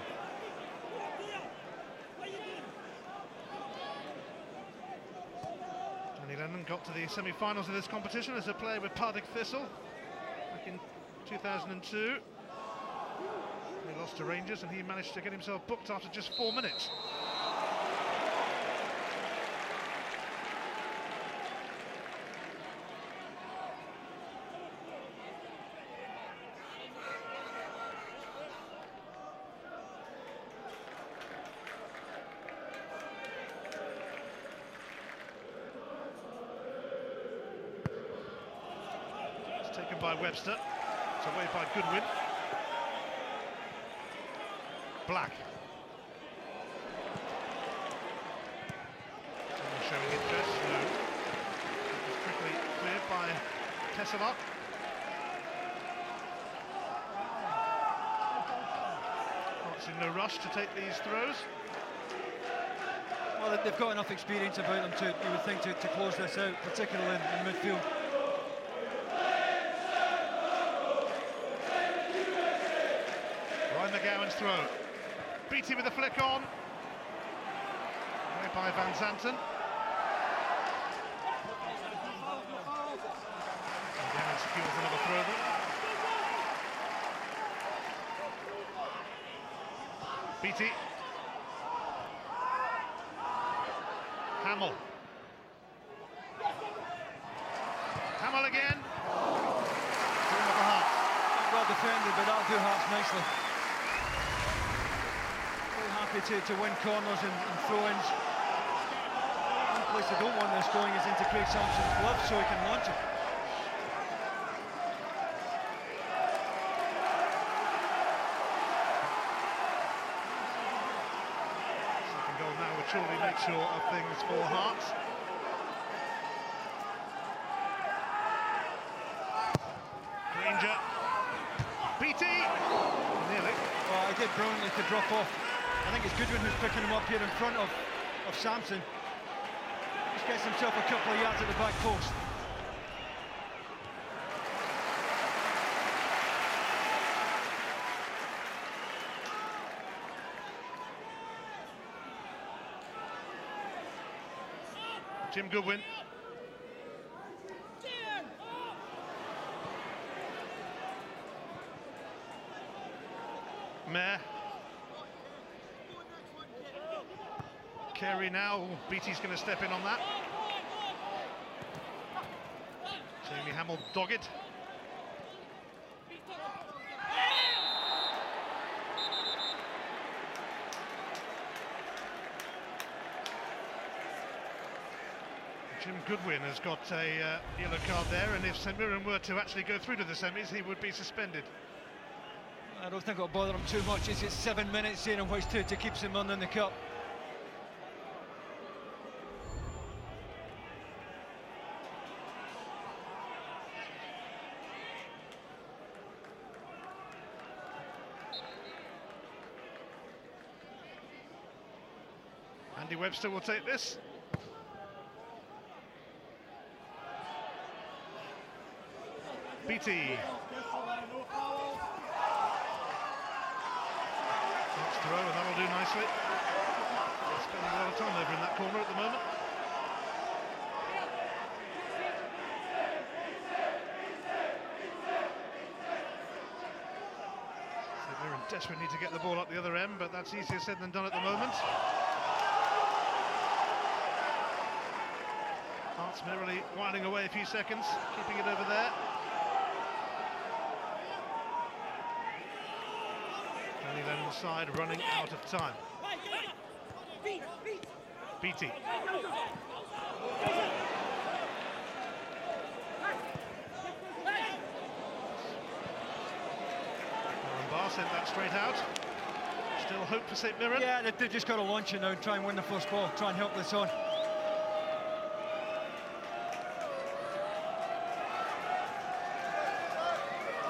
Danny Lennon got to the semi-finals of this competition as a player with Partick Thistle back in 2002. He lost to Rangers and he managed to get himself booked after just 4 minutes. It's taken by Webster. It's away by Goodwin. Black. Someone showing interest. No. It was quickly cleared by Tesselot. Hearts in no rush to take these throws. Well, they've got enough experience about them you would think, to close this out, particularly in midfield. Ryan McGowan's throw. Beatty with a flick on. Away by Van Zanten. McGowan secures another throw then. Beatty. Hamill. Hamill again. Going with the Hearts. Well defended, but that'll do Hearts nicely. To win corners and throw-ins. One place they don't want this going is into Craig Sampson's glove so he can launch it. Second goal now would surely make sure of things for Hearts. Ranger. Beatty. Nearly. Well, he did brilliantly to drop off. I think it's Goodwin who's picking him up here in front of Sampson. Just gets himself a couple of yards at the back post. Jim Goodwin. Mayer. Carey now. Beatty's going to step in on that. Jamie Hamill dogged. Jim Goodwin has got a yellow card there, and if St Mirren were to actually go through to the semis, he would be suspended. I don't think it'll bother him too much. It's 7 minutes in, and which to keep St Mirren in the cup. Andy Webster will take this. Beattie. Next throw, and that'll do nicely. Spending a lot of time over in that corner at the moment. Mirren desperately need to get the ball up the other end, but that's easier said than done at the moment. Hearts merrily winding away a few seconds, keeping it over there. Danny Lennon's side running out of time. Beattie. Sent that straight out. Still hope for St Mirren. Yeah, they've just got to launch it now and try and win the first ball, try and help this on.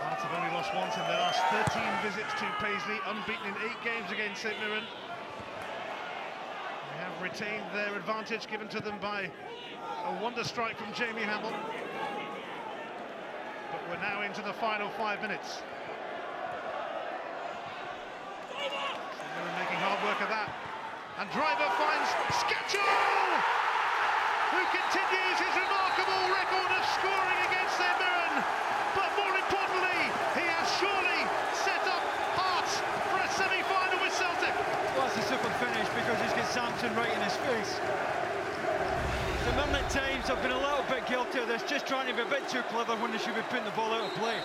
Hearts have only lost once in their last 13 visits to Paisley, unbeaten in 8 games against St Mirren. They have retained their advantage given to them by a wonder strike from Jamie Hamill. But we're now into the final 5 minutes. Making hard work of that, and Driver finds Scatchell, who continues his remarkable record of scoring against St Mirren, but more importantly he has surely set up Hearts for a semi-final with Celtic. Well, that's a super finish because he's got Sampson right in his face. The Mirren at times have been a little bit guilty of this, just trying to be a bit too clever when they should be putting the ball out of play.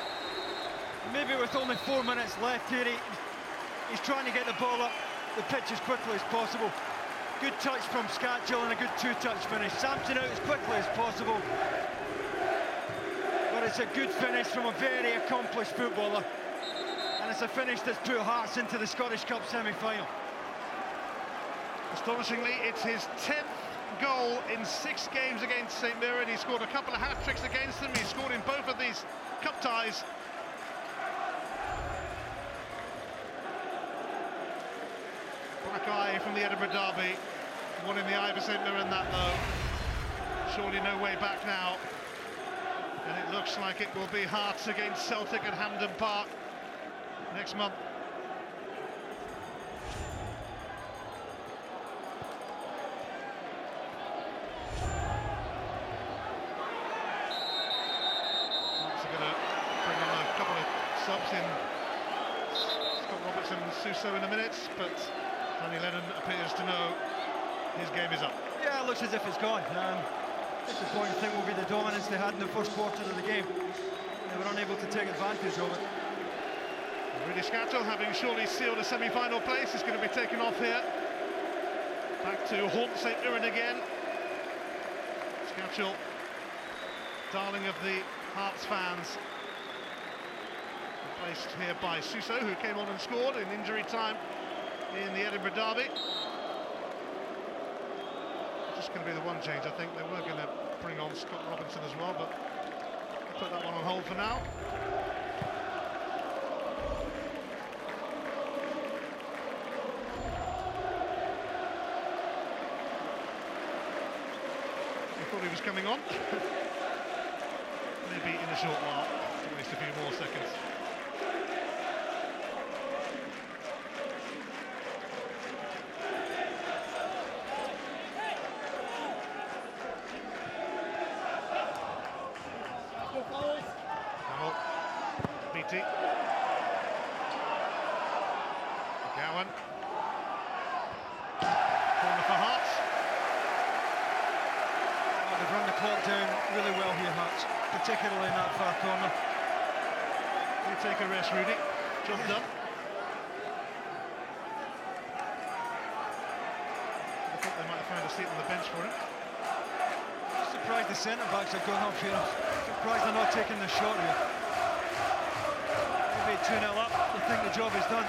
Maybe with only 4 minutes left here, he's trying to get the ball up the pitch as quickly as possible. Good touch from Scatchell and a good two-touch finish. Sampson out as quickly as possible. But it's a good finish from a very accomplished footballer. And it's a finish that's put Hearts into the Scottish Cup semi-final. Astonishingly, it's his 10th goal in 6 games against St Mirren. He scored a couple of hat-tricks against them. He scored in both of these cup ties. Black eye from the Edinburgh derby, one in the eye for St Mirren that though. Surely no way back now, and it looks like it will be Hearts against Celtic at Hampden Park next month. Hearts are going to bring on a couple of subs in Scott Robertson and Suso in a minute, but Danny Lennon appears to know his game is up. Yeah, it looks as if it's gone. The disappointing thing will be the dominance they had in the first quarter of the game. They were unable to take advantage of it. Rudy Scatchell, having surely sealed a semi-final place, is going to be taken off here. Back to haunt St Mirren again. Scatchell, darling of the Hearts fans, replaced here by Suso, who came on and scored in injury time in the Edinburgh derby. Just going to be the one change, I think. They were going to bring on Scott Robinson as well, but put that one on hold for now. I thought he was coming on. Maybe in a short while, at least a few more seconds. Beattie. Gowan. Corner for Hearts. Oh, they've run the clock down really well here, Hearts, particularly in that far corner. You take a rest, Rudy. Job done. I think they might have found a seat on the bench for him. Surprised the centre-backs have gone up here. Surprised they're not taking the shot here. Maybe 2-0 up, they think the job is done.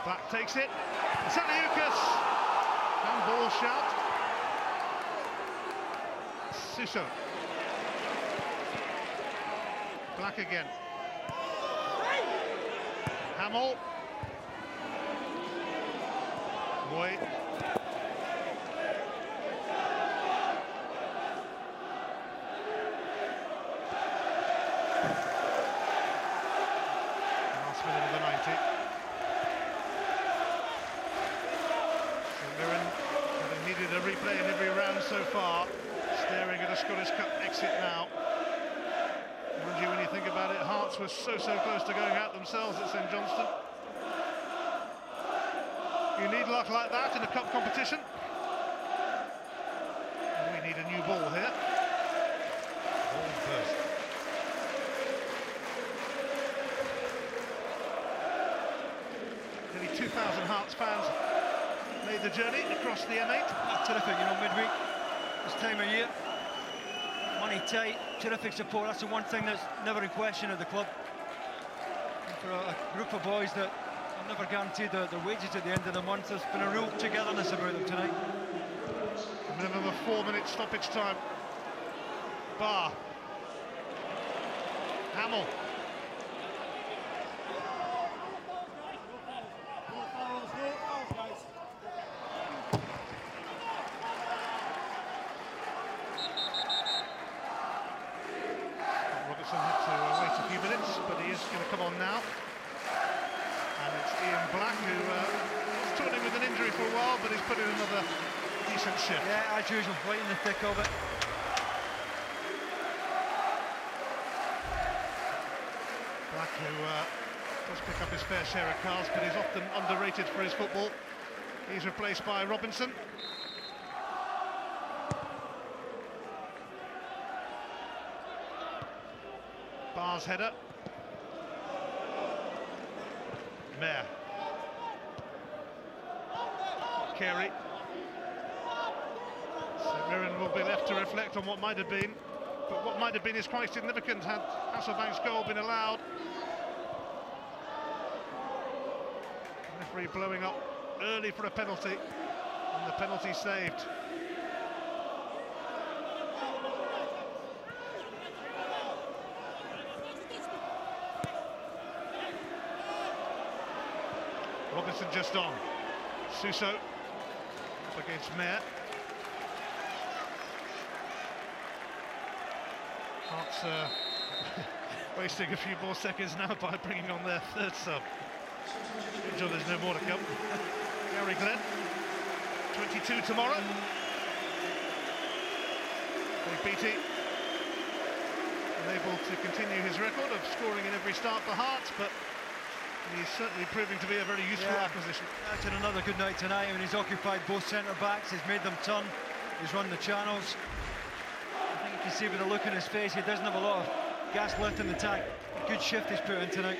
Black takes it. Saliukas. Handball shout. Suso. Hamill. Boy. Last minute of the 90. So Mirren having needed a replay in every round so far, staring at a Scottish Cup exit now. Mind you, when you think about it, Hearts were so close to going out themselves at St Johnstone. You need luck like that in a cup competition. And we need a new ball here. Ball first. Nearly 2,000 Hearts fans made the journey across the M8. Terrific, you know, midweek, this time of year. Money tight, terrific support. That's the one thing that's never in question at the club. And for a group of boys that are never guaranteed their wages at the end of the month, there's been a real togetherness about them tonight. A minimum of 4-minute stoppage time. Barr. Hamill. Robertson had to wait a few minutes, but he is going to come on now. And it's Ian Black, who was toiling with an injury for a while, but he's put in another decent shift. Yeah, as usual, right in the thick of it. Black, who does pick up his fair share of cards, but he's often underrated for his football. He's replaced by Robinson. Barr's header. Mayer. Carey. So Mirren will be left to reflect on what might have been, but what might have been is quite significant had Hasselbank's goal been allowed. The referee blowing up early for a penalty, and the penalty saved. Robinson just on. Suso up against Mayer. Hearts wasting a few more seconds now by bringing on their third sub. Good job there's no more to come. Gary Glenn, 22 tomorrow. Craig Beattie unable to continue his record of scoring in every start for Hearts, but he's certainly proving to be a very useful acquisition. That's had another good night tonight. I mean, he's occupied both centre-backs, he's made them turn, he's run the channels. I think you can see with the look on his face, he doesn't have a lot of gas left in the tank. A good shift he's put in tonight.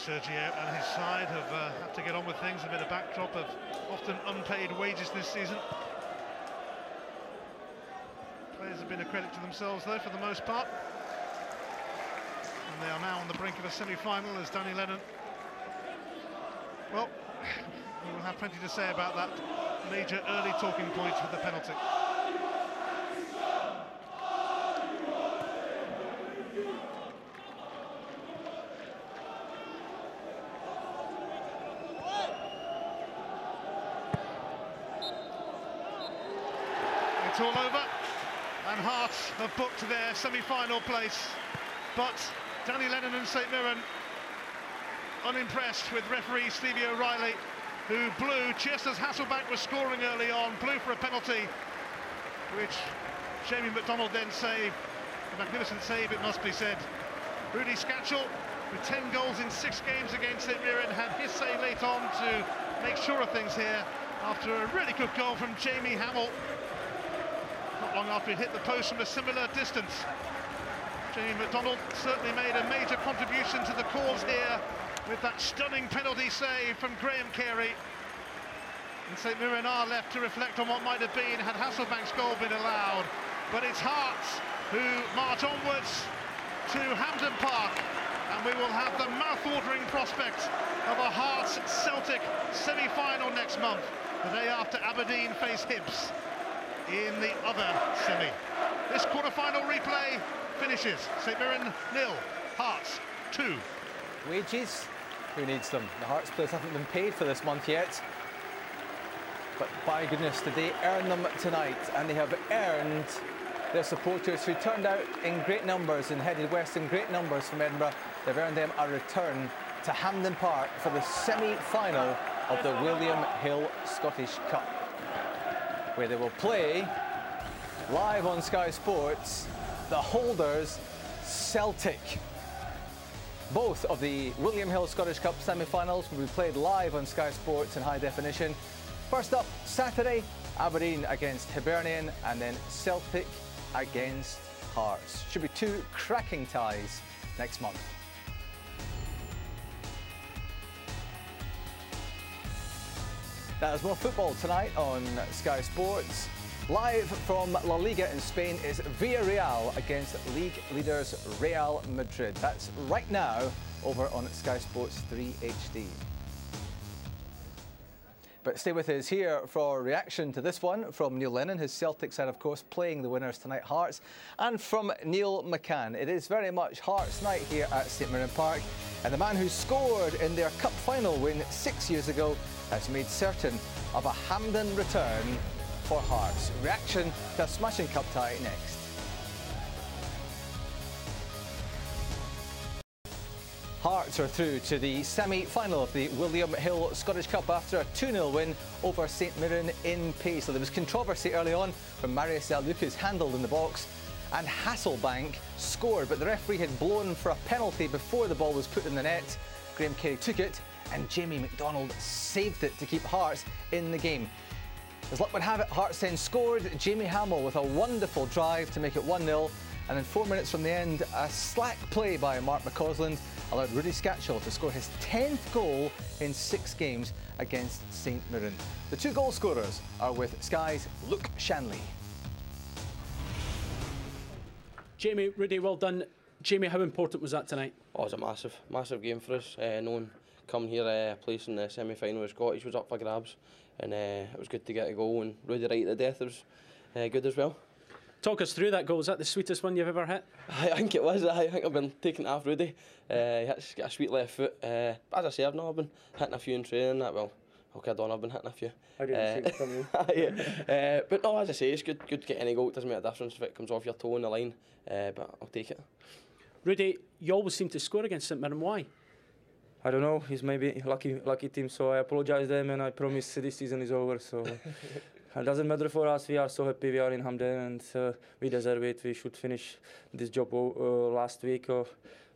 Sergio and his side have had to get on with things amid a backdrop of often unpaid wages this season. Players have been a credit to themselves though for the most part, and they are now on the brink of a semi-final as Danny Lennon, well, we will have plenty to say about that major early talking point with the penalty. It's all over, and Hearts have booked their semi-final place, but Danny Lennon and St Mirren unimpressed with referee Stevie O'Reilly, who blew just as Hasselbank was scoring early on, blew for a penalty, which Jamie McDonald then saved. A magnificent save, it must be said. Rudy Scatchell, with 10 goals in 6 games against St Mirren, had his say late on to make sure of things here after a really good goal from Jamie Hamill. Not long after he hit the post from a similar distance. Jamie McDonald certainly made a major contribution to the cause here with that stunning penalty save from Graham Carey. And St Mirren are left to reflect on what might have been had Hasselbank's goal been allowed. But it's Hearts who march onwards to Hampden Park, and we will have the mouth-watering prospect of a Hearts-Celtic semi-final next month, the day after Aberdeen face Hibs. in the other semi. This quarter-final replay finishes St Mirren 0, Hearts 2. Wages? Who needs them? The Hearts players haven't been paid for this month yet. But by goodness, did they earn them tonight? And they have earned their supporters, who turned out in great numbers and headed west in great numbers from Edinburgh. They've earned them a return to Hampden Park for the semi-final of the William Hill Scottish Cup, where they will play live on Sky Sports the holders Celtic. Both of the William Hill Scottish Cup semi-finals will be played live on Sky Sports in high definition. First up, Saturday, Aberdeen against Hibernian, and then Celtic against Hearts. Should be two cracking ties next month. Now, there's more football tonight on Sky Sports. Live from La Liga in Spain is Villarreal against league leaders Real Madrid. That's right now over on Sky Sports 3 HD. But stay with us here for a reaction to this one from Neil Lennon, his Celtic side, of course, playing the winners tonight, Hearts, and from Neil McCann. It is very much Hearts night here at St Mirren Park, and the man who scored in their cup final win 6 years ago has made certain of a Hampden return for Hearts. Reaction to a smashing cup tie next. Hearts are through to the semi-final of the William Hill Scottish Cup after a 2-0 win over St Mirren in Paisley. There was controversy early on when Marius Lucas handled in the box and Hasselbank scored, but the referee had blown for a penalty before the ball was put in the net. Graham Carey took it and Jamie McDonald saved it to keep Hearts in the game. As luck would have it, Hearts then scored. Jamie Hamill with a wonderful drive to make it 1-0. And then 4 minutes from the end, a slack play by Mark McCausland allowed Rudy Scatchell to score his 10th goal in 6 games against St Mirren. The two goal scorers are with Sky's Luke Shanley. Jamie, Rudy, well done. Jamie, how important was that tonight? Oh, it was a massive game for us. Knowing coming here, placing the semi-final with Scottish was up for grabs, and it was good to get a goal, and Rudy right at the death was good as well. Talk us through that goal. Is that the sweetest one you've ever hit? I think it was. I think I've been taking it off Rudy. He's got a sweet left foot. As I say, I've been hitting a few in training. That well, okay, I don't. I've been hitting a few. I didn't see it from you. Yeah. But no, as I say, it's good to get any goal. It doesn't make a difference if it comes off your toe on the line. But I'll take it. Rudy, you always seem to score against St Mirren. Why? I don't know. He's maybe lucky team. So I apologise to them, and I promise this season is over. So. It doesn't matter for us. We are so happy we are in Hampden, and we deserve it. We should finish this job last week,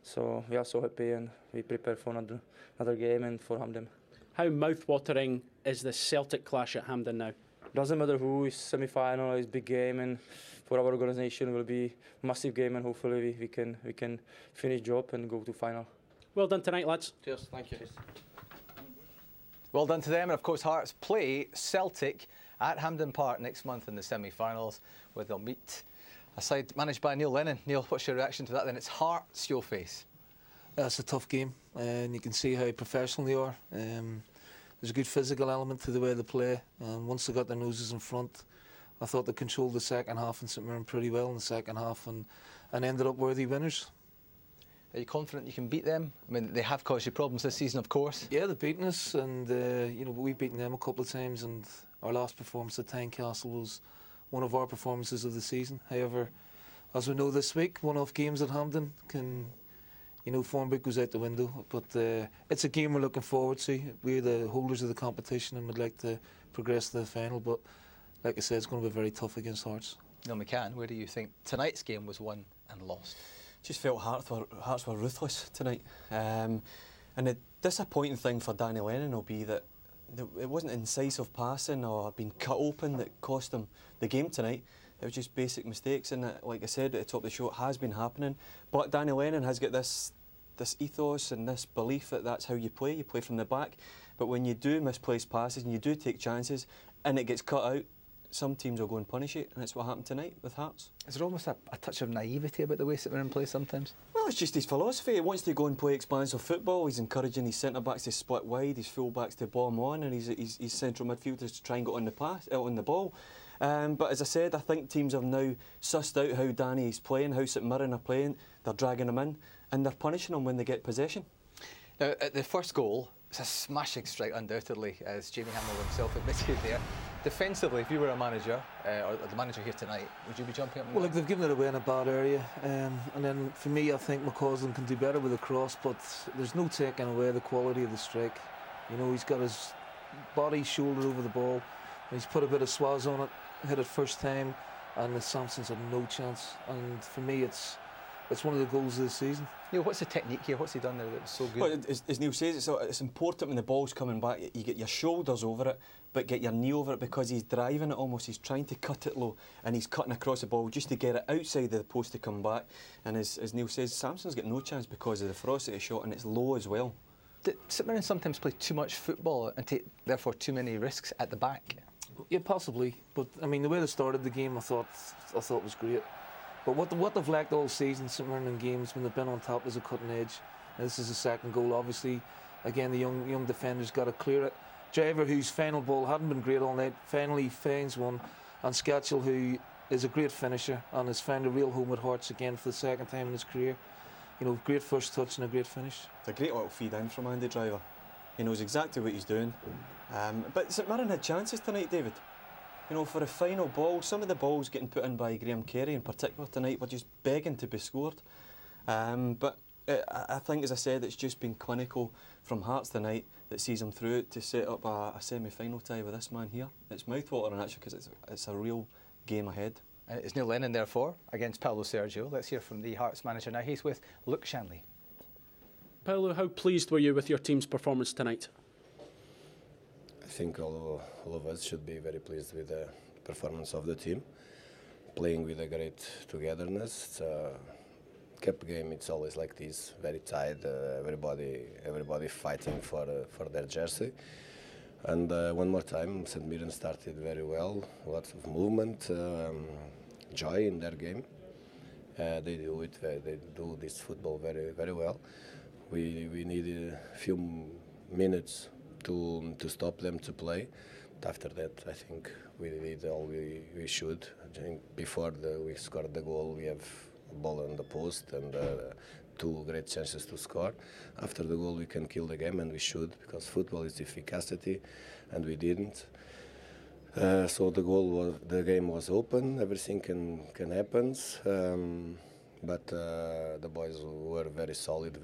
so we are so happy, and we prepare for another game and for Hampden. How mouth-watering is the Celtic clash at Hampden now? Doesn't matter who is semi-final, it's big game, and for our organisation it will be massive game, and hopefully we can finish job and go to final. Well done tonight, lads. Cheers. Thank you. Well done to them, and of course Hearts play Celtic at Hampden Park next month in the semi-finals, where they'll meet a side managed by Neil Lennon. Neil, what's your reaction to that then? It's Hearts you'll face. It's a tough game, and you can see how professional they are. There's a good physical element to the way they play, and once they got their noses in front, I thought they controlled the second half in St Mirren pretty well in the second half, and ended up worthy winners. Are you confident you can beat them? I mean, they have caused you problems this season, of course. Yeah, they've beaten us, and we've beaten them a couple of times, and our last performance at Tynecastle was one of our performances of the season. However, as we know this week, one-off games at Hampden can, form book goes out the window. But it's a game we're looking forward to. We're the holders of the competition and would like to progress to the final. But like I said, it's going to be very tough against Hearts. Neil McCann, where do you think tonight's game was won and lost? Just felt Hearts were ruthless tonight. And the disappointing thing for Danny Lennon will be that it wasn't incisive passing or being cut open that cost them the game tonight. It was just basic mistakes, and like I said at the top of the show, it has been happening. But Danny Lennon has got this ethos and this belief that that's how you play from the back. But when you do misplace passes and you do take chances and it gets cut out, some teams will go and punish it, and that's what happened tonight with Hearts. Is there almost a touch of naivety about the way St Mirren play sometimes? Well, it's just his philosophy. He wants to go and play expansive football. He's encouraging his centre-backs to split wide, his full-backs to bomb on, and his central midfielders to try and get on the ball. But as I said, I think teams have now sussed out how Danny's playing, how St Mirren are playing. They're dragging him in and they're punishing him when they get possession. Now, at the first goal, it's a smashing strike, undoubtedly, as Jamie Hamill himself admitted there. Defensively, if you were a manager, or the manager here tonight, would you be jumping up? Well, look, they've given it away in a bad area, and then for me, I think McCausland can do better with a cross, but there's no taking away the quality of the strike. You know, he's got his body, shoulder over the ball, and he's put a bit of swaz on it, hit it first time, and the Sampsons had no chance. And for me, it's one of the goals of the season. Neil, what's the technique here? What's he done there that was so good? Well, as Neil says, it's important when the ball's coming back, you get your shoulders over it, but get your knee over it, because he's driving it almost. He's trying to cut it low, and he's cutting across the ball just to get it outside of the post to come back. And as Neil says, Sampson's got no chance because of the ferocity shot, and it's low as well. Did St Mirren sometimes play too much football and take, therefore, too many risks at the back? Yeah, possibly. But I mean, the way they started the game, I thought was great. But what they've lacked all season, St Mirren, in games when they've been on top, is a cutting edge. And this is the second goal, obviously. Again, the young defender's got to clear it. Driver, whose final ball hadn't been great all night, finally finds one. And Scatchell, who is a great finisher and has found a real home at Hearts again for the second time in his career. You know, great first touch and a great finish. It's a great little feed in from Andy Driver. He knows exactly what he's doing. But St Mirren had chances tonight, David. You know, for a final ball, some of the balls getting put in by Graham Carey in particular tonight were just begging to be scored. But I think, as I said, it's just been clinical from Hearts tonight that sees them through to set up a semi-final tie with this man here. It's mouthwatering actually, because it's a real game ahead. It's Neil Lennon, therefore, against Paolo Sergio. Let's hear from the Hearts manager now. He's with Luke Shanley. Paolo, how pleased were you with your team's performance tonight? I think all of us should be very pleased with the performance of the team. Playing with a great togetherness. It's a cup game. It's always like this, very tight. Everybody fighting for their jersey. And one more time, St Mirren started very well. Lots of movement, joy in their game. They do this football very, very well. We need a few minutes to stop them to play. After that, I think we did all we should. I think before we scored the goal, we have a ball on the post and two great chances to score. After the goal, we can kill the game, and we should, because football is efficacy, and we didn't. So the game was open. Everything can happen. But the boys were very solid.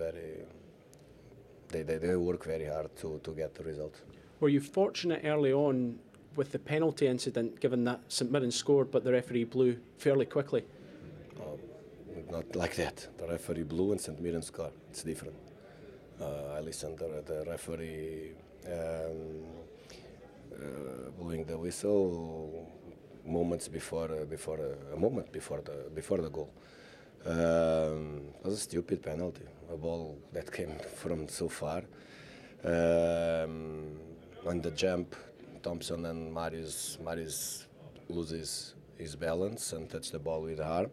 They work very hard to get the result. Were you fortunate early on with the penalty incident, given that St Mirren scored but the referee blew fairly quickly? Not like that. The referee blew and St Mirren scored. It's different. I listened to the referee blowing the whistle moments before the goal. It was a stupid penalty. A ball that came from so far. On the jump, Thompson and Marius loses his balance and touch the ball with the arm.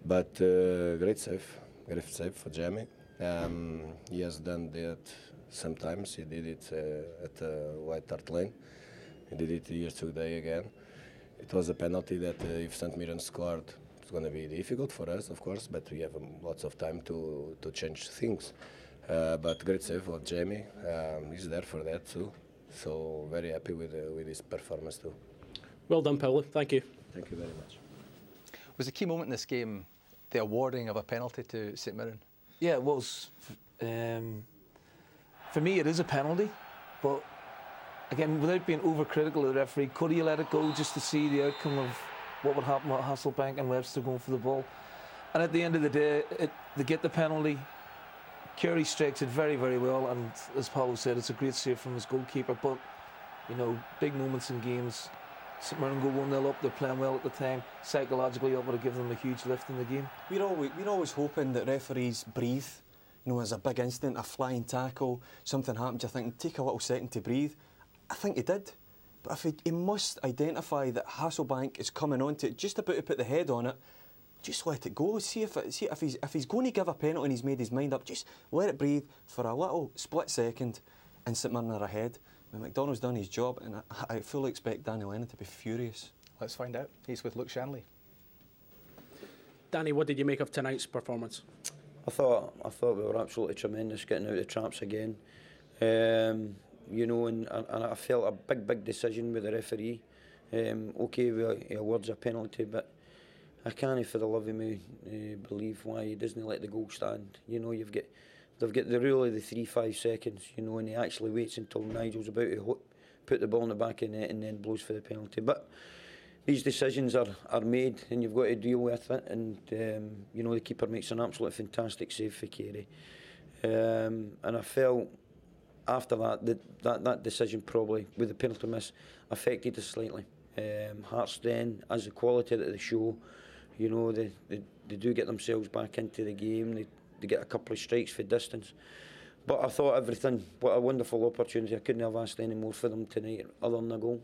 But great save for Jamie. He has done that sometimes. He did it at White Hart Lane. He did it yesterday again. It was a penalty that if St Mirren scored, it's going to be difficult for us, of course, but we have lots of time to change things. But great save for Jamie. He's there for that too. So very happy with his performance too. Well done, Paolo. Thank you. Thank you very much. Was the key moment in this game the awarding of a penalty to St Mirren? Yeah, it was. For me, it is a penalty, but again, without being overcritical of the referee, could he let it go just to see the outcome of what would happen with Hasselbank and Webster going for the ball? And at the end of the day, they get the penalty. Carey strikes it very, very well, and as Paolo said, it's a great save from his goalkeeper. But you know, big moments in games. St Mirren go 1-0 up. They're playing well at the time. Psychologically, that would have given them a huge lift in the game. We're always hoping that referees breathe. You know, as a big incident, a flying tackle, something happened, you're thinking, take a little second to breathe. I think he did. But if he must identify that Hasselbank is coming onto it, just about to put the head on it, just let it go. See if he's going to give a penalty and he's made his mind up, just let it breathe for a little split second, and St Mirren are ahead. But McDonald's done his job, and I fully expect Danny Lennon to be furious. Let's find out. He's with Luke Shanley. Danny, what did you make of tonight's performance? I thought we were absolutely tremendous getting out of the traps again. You know, and I felt a big decision with the referee. Okay, he awards a penalty, but I can't for the love of me believe why he doesn't let the goal stand. You know, they've got the rule of the 3-5 seconds, you know, and he actually waits until Nigel's about to put the ball in the back of the net and then blows for the penalty. But these decisions are made and you've got to deal with it, and you know, the keeper makes an absolutely fantastic save for Carey. And I felt after that decision probably with the penalty miss affected us slightly. Hearts then, as the quality that they show, you know, they do get themselves back into the game. They get a couple of strikes for distance. But I thought everything, what a wonderful opportunity. I couldn't have asked any more for them tonight other than a goal.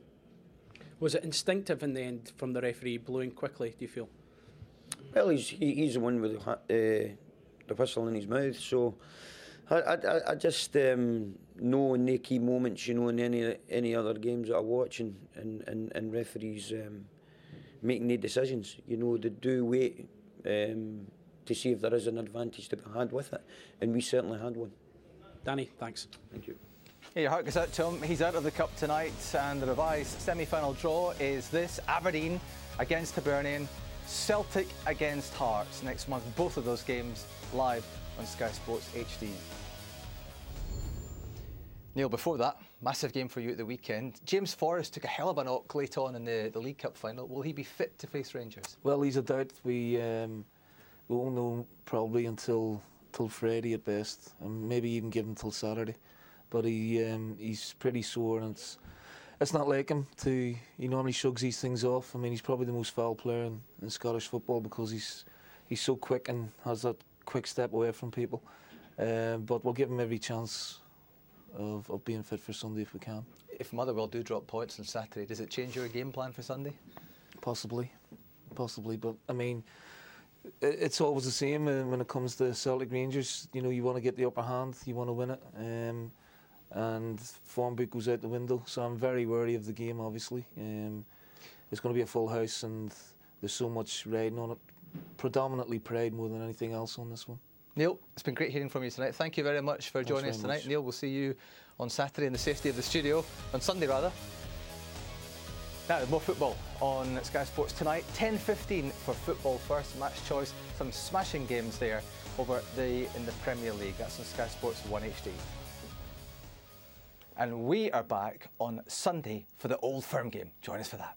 Was it instinctive in the end from the referee blowing quickly, do you feel? Well, he's the one with the whistle in his mouth, so I just know in the key moments, you know, in any other games that I watch and referees making their decisions, you know, they do wait to see if there is an advantage to be had with it, and we certainly had one. Danny, thanks. Thank you. Yeah, your heart goes out to him. He's out of the cup tonight, and the revised semi-final draw is this: Aberdeen against Hibernian, Celtic against Hearts next month. Both of those games live on Sky Sports HD. Neil, before that, massive game for you at the weekend. James Forrest took a hell of a knock late on in the League Cup final. Will he be fit to face Rangers? Well, he's a doubt. We won't know probably until Friday at best, and maybe even give him till Saturday. But he's pretty sore, and it's not like him to. He normally shrugs these things off. I mean, he's probably the most foul player in Scottish football because he's so quick and has that quick step away from people. But we'll give him every chance of being fit for Sunday if we can. If Motherwell do drop points on Saturday, does it change your game plan for Sunday? Possibly. But I mean, it's always the same when it comes to Celtic Rangers. You know, you want to get the upper hand, you want to win it, and form book goes out the window. So I'm very wary of the game. Obviously, it's going to be a full house, and there's so much riding on it. Predominantly pride more than anything else on this one. Neil, it's been great hearing from you tonight. Thank you very much for joining us tonight. Neil, we'll see you on Saturday in the safety of the studio, on Sunday rather. Now, there's more football on Sky Sports tonight. 10:15 for Football First, match choice. Some smashing games there in the Premier League. That's on Sky Sports 1 HD. And we are back on Sunday for the Old Firm game. Join us for that.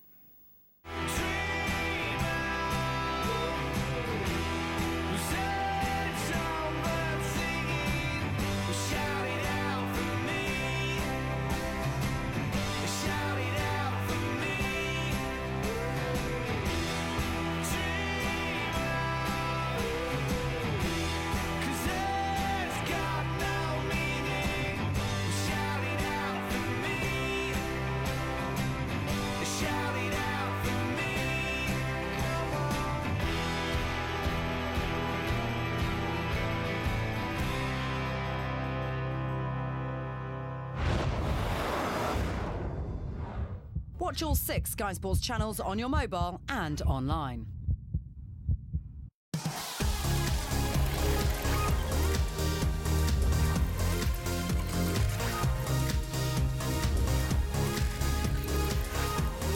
Watch all 6 Sky Sports channels on your mobile and online.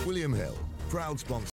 William Hill, proud sponsor.